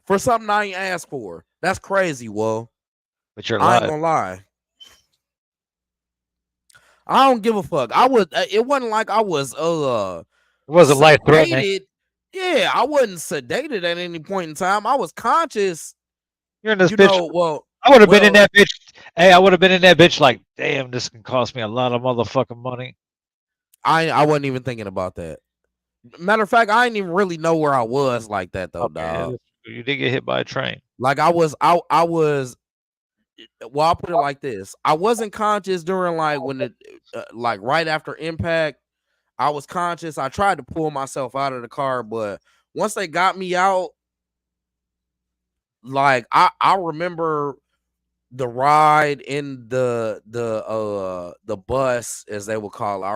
For something I ain't asked for. That's crazy, whoa. But you're I alive. ain't gonna lie. I don't give a fuck. I was. It wasn't like I was. It wasn't life threatening. sedated. Yeah, I wasn't sedated at any point in time. I was conscious. You're in this You bitch. know, well, I would have been in that bitch. Hey, I would have been in that bitch like, damn, this can cost me a lot of motherfucking money. I wasn't even thinking about that. Matter of fact, I didn't even really know where I was like that though, dog. You did get hit by a train. Like I was. Well, I'll put it like this: I wasn't conscious during like when it, like right after impact. I was conscious. I tried to pull myself out of the car, but once they got me out, like I remember the ride in the bus, as they would call it. I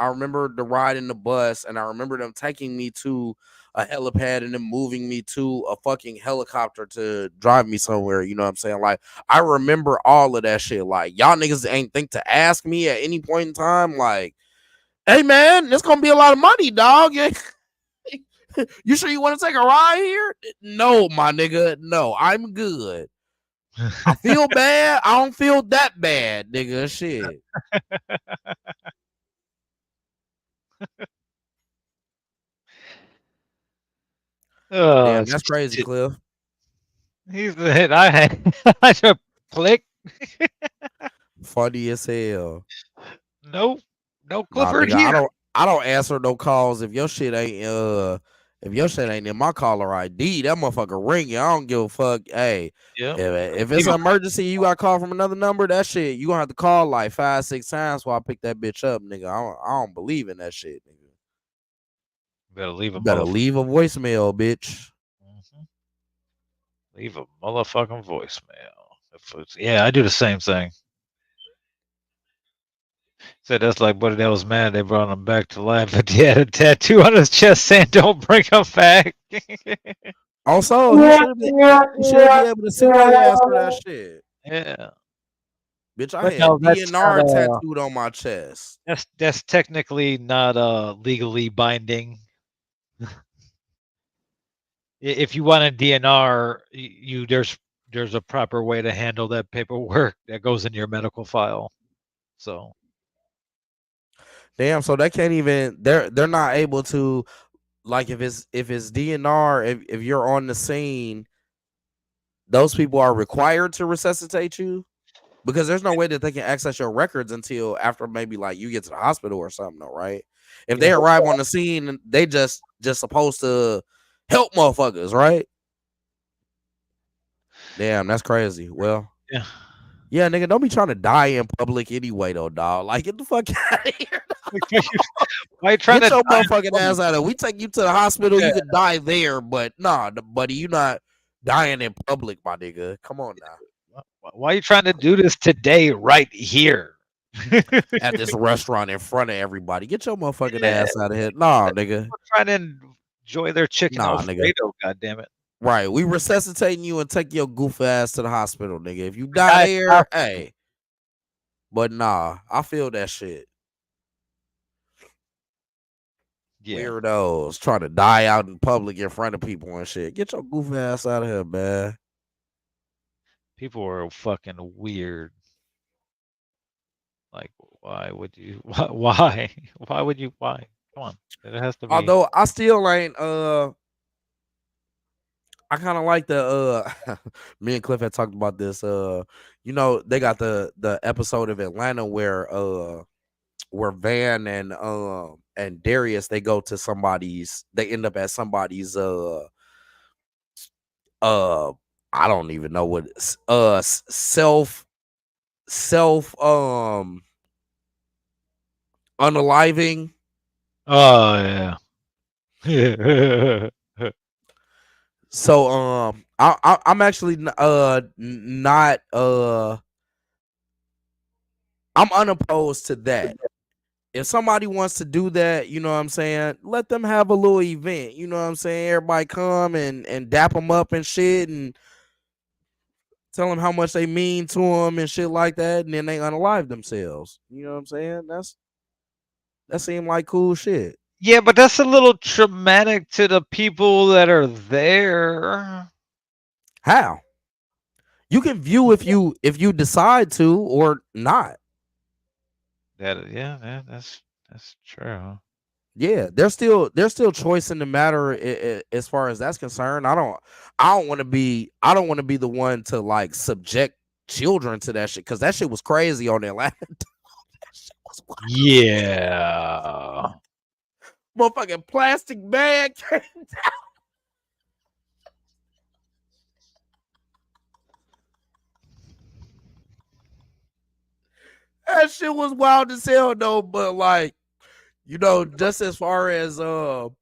remember the ride in the bus, and I remember them taking me to a helipad and then moving me to a fucking helicopter to drive me somewhere. You know what I'm saying? Like I remember all of that shit. Like y'all niggas ain't think to ask me at any point in time, like, hey man, this gonna be a lot of money, dog. You sure you want to take a ride here? No, my nigga. No, I'm good. I feel bad. I don't feel that bad, nigga. Shit. Damn, that's crazy, Cliff. He's the hit. I had I just click. Funny as hell. No Nah, Clifford nigga, here. I don't answer no calls if your shit ain't in my caller ID. That motherfucker ringing. I don't give a fuck. Hey, Yeah. if it's an emergency, you got a call from another number. That shit, you gonna have to call like 5-6 times while I pick that bitch up, nigga. I don't believe in that shit, nigga. Better leave a voicemail, bitch. Leave a motherfucking voicemail. Yeah, I do the same thing. Said that's like Buddy that was mad they brought him back to life, but he had a tattoo on his chest saying "Don't bring him back." Also, he should be able to sue their ass for that shit. Yeah. Bitch, I But had no, that's DNR not, tattooed on my chest. That's technically not legally binding. If you want a DNR, there's a proper way to handle that paperwork that goes in your medical file. So Damn, so they can't even they're not able to, like, if it's DNR, if you're on the scene, those people are required to resuscitate you, because there's no way that they can access your records until after maybe like you get to the hospital or something, though, right? If they arrive on the scene, they just supposed to help motherfuckers, right? Damn, that's crazy. Well, yeah, nigga, don't be trying to die in public anyway, though, dog. Like, get the fuck out of here. Why you trying Get to your die in motherfucking ass out of there. We take you to the hospital, Yeah. you could die there, but nah, buddy, you not dying in public, my nigga. Come on now. Why are you trying to do this today, right here? At this restaurant in front of everybody. Get your motherfucking ass out of here. Nah, nigga. People trying to enjoy their chicken Nah, nigga. Alfredo, goddammit. Right. We resuscitating you and take your goof ass to the hospital, nigga. If you die there, hey. But nah, I feel that shit. Yeah. Weirdos trying to die out in public in front of people and shit. Get your goof ass out of here, man. People are fucking weird. Like, why would you? Why? Why would you? Why? Come on, it has to be. Although I still I kind of like the me and Cliff had talked about this. You know, they got the episode of Atlanta where Van and Darius, they go to somebody's, they end up at somebody's I don't even know what self unaliving. Oh yeah. So I'm actually not I'm unopposed to that. If somebody wants to do that, you know what I'm saying, let them have a little event, you know what I'm saying, everybody come and dap them up and shit and tell them how much they mean to them and shit like that, and then they unalive themselves, you know what I'm saying. That seemed like cool shit. Yeah, but that's a little traumatic to the people that are there. How? You can view if you decide to or not. That's true. Yeah, there's still choice in the matter as far as that's concerned. I don't want to be the one to like subject children to that shit, because that shit was crazy on Atlanta. Yeah. Motherfucking plastic bag came down. That shit was wild as hell though, but like, you know, just as far as like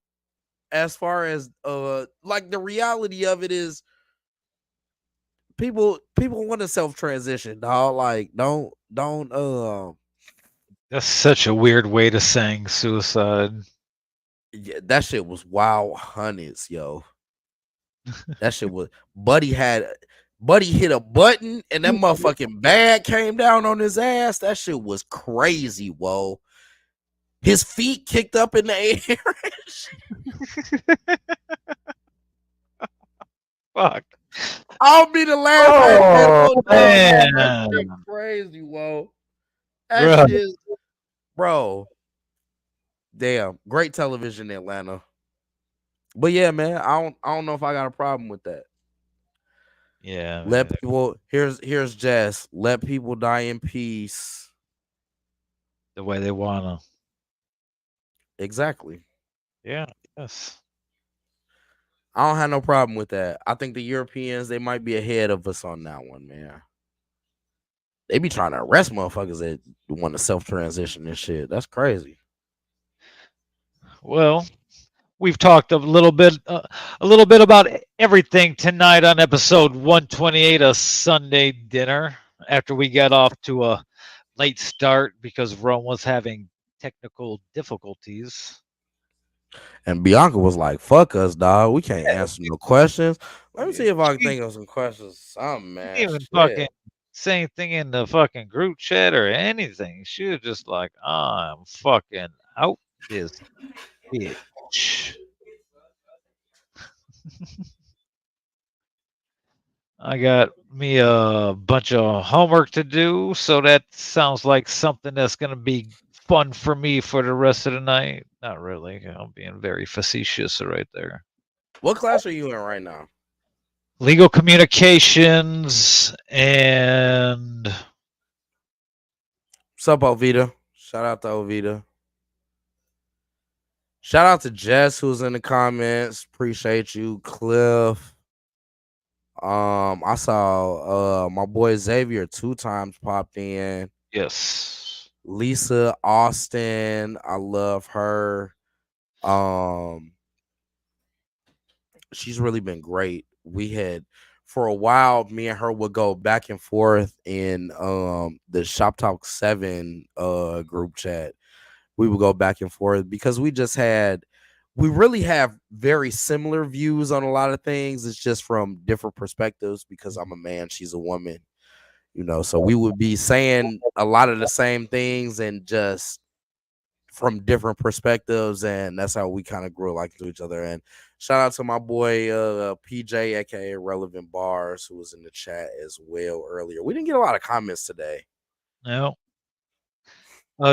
the reality of it is people want to self-transition, dog. Like don't That's such a weird way to sing suicide. yeah, that shit was wild hundreds, yo. That shit was Buddy hit a button and that motherfucking bag came down on his ass. That shit was crazy, whoa. His feet kicked up in the air. Fuck. I'll be the last Oh, man. That shit crazy, whoa. That shit, bro. Damn, great television in Atlanta. But yeah, man, I don't know if I got a problem with that. Yeah. Let people here's Jess. Let people die in peace. The way they wanna. Exactly. Yeah, yes. I don't have no problem with that. I think the Europeans, they might be ahead of us on that one, man. They be trying to arrest motherfuckers that want to self-transition and shit. That's crazy. Well, we've talked a little bit about everything tonight on episode 128 of Sunday Dinner. After we got off to a late start because Rome was having technical difficulties. And Bianca was like, "Fuck us, dog. We can't answer no questions." Let me see if I can think of some questions. Something, man. She even Shit. fucking say anything in the fucking group chat or anything. She was just like, I'm fucking out this bitch. I got me a bunch of homework to do, so that sounds like something that's gonna be fun for me for the rest of the night. Not really. I'm being very facetious right there. What class are you in right now? Legal communications and What's up, Ovita? Shout out to Ovita. Shout out to Jess who's in the comments. Appreciate you, Cliff. I saw my boy Xavier 2 times popped in. Yes. Lisa Austin, I love her. She's really been great. We had for a while, me and her would go back and forth in the Shop Talk 7 group chat. We would go back and forth because we really have very similar views on a lot of things. It's just from different perspectives because I'm a man, she's a woman, you know, so we would be saying a lot of the same things and just from different perspectives, and that's how we kind of grew like to each other. And shout out to my boy PJ, aka Relevant Bars, who was in the chat as well earlier. We didn't get a lot of comments today. No.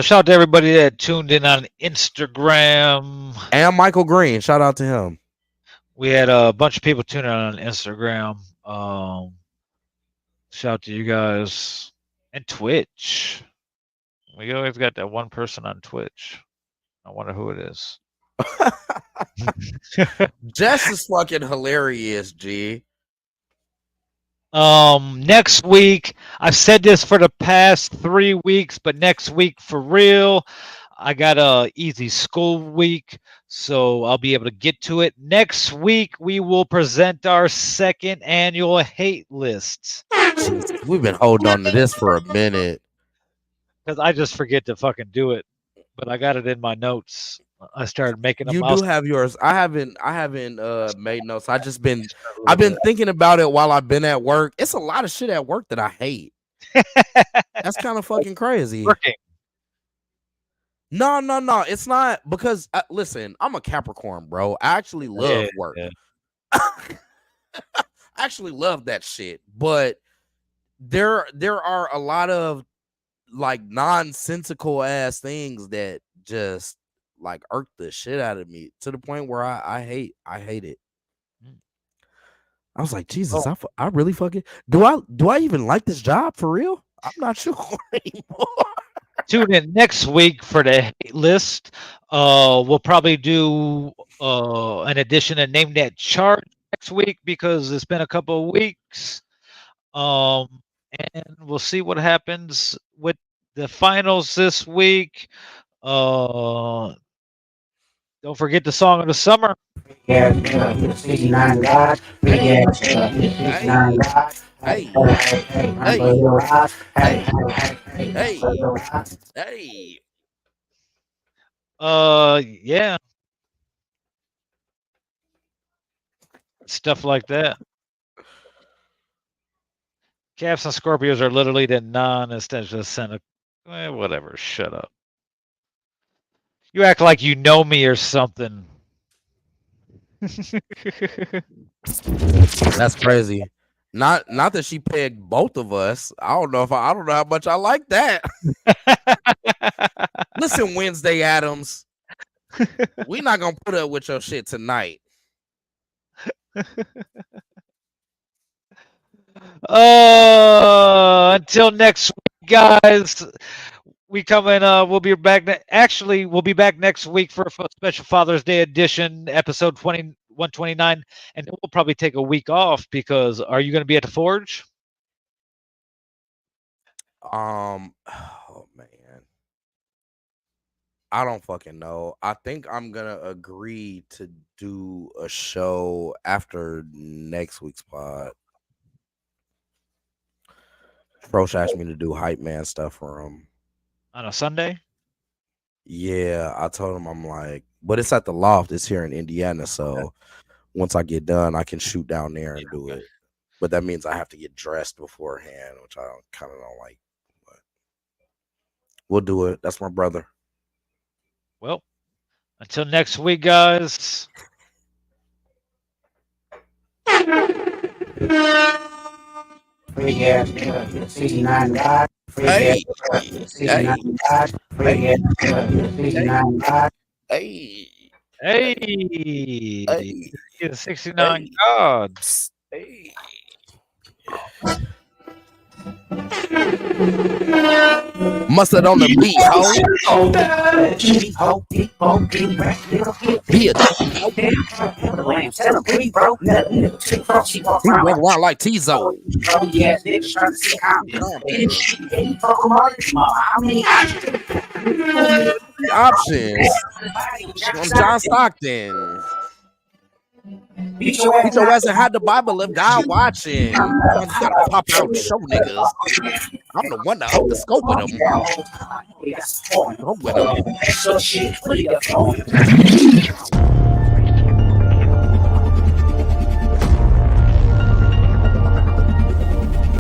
Shout out to everybody that tuned in on Instagram. And Michael Green, shout out to him. We had a bunch of people tuning in on Instagram. Shout out to you guys. And Twitch. We always got that one person on Twitch. I wonder who it is. Jess is fucking hilarious, G. Next week, I've said this for the past 3 weeks, but next week for real, I got a easy school week, so I'll be able to get to it. Next week, we will present our second annual hate list. We've been holding on to this for a minute. Because I just forget to fucking do it, but I got it in my notes. I started making them. You do have yours. I haven't made notes. I've been thinking about it while I've been at work. It's a lot of shit at work that I hate. That's kind of fucking crazy. Working. No, it's not, because listen, I'm a Capricorn, bro. I actually love work. Yeah. I actually love that shit, but there are a lot of like nonsensical ass things that just like irk the shit out of me to the point where I hate it. I was like, Jesus, I really fucking do I even like this job for real? I'm not sure anymore. Tune in next week for the hate list. We'll probably do an edition of Name That Chart next week because it's been a couple of weeks. And we'll see what happens with the finals this week. Don't forget the song of the summer. Yeah, 69 God. Yeah, 69 God. Hey. Yeah. Stuff like that. Caps and Scorpios are literally the non-essential center. Whatever. Shut up. You act like you know me or something. That's crazy. Not that she pegged both of us. I don't know how much I like that. Listen, Wednesday Addams, we're not gonna put up with your shit tonight. Until next week, guys. We come in. We'll be back. We'll be back next week for a special Father's Day edition, episode 129, and then we'll probably take a week off because are you going to be at the Forge? Oh man, I don't fucking know. I think I'm gonna agree to do a show after next week's pod. Frosh asked me to do hype man stuff for him On a Sunday? Yeah, I told him, I'm like, but it's at the loft. It's here in Indiana, so once I get done, I can shoot down there and do it. But that means I have to get dressed beforehand, which I kind of don't like. But we'll do it. That's my brother. Well, until next week, guys. Yeah, 69 God. Hey. 69 God. 69 God. Hey. Hey. 69 gods. Hey. Mustard on the beat, ho. We went around like Tizo. Options. I'm John Stockton. Beat your ass and hide the Bible if God watching. You gotta pop out and show niggas. I'm the one that up the scope with them. I'm with them.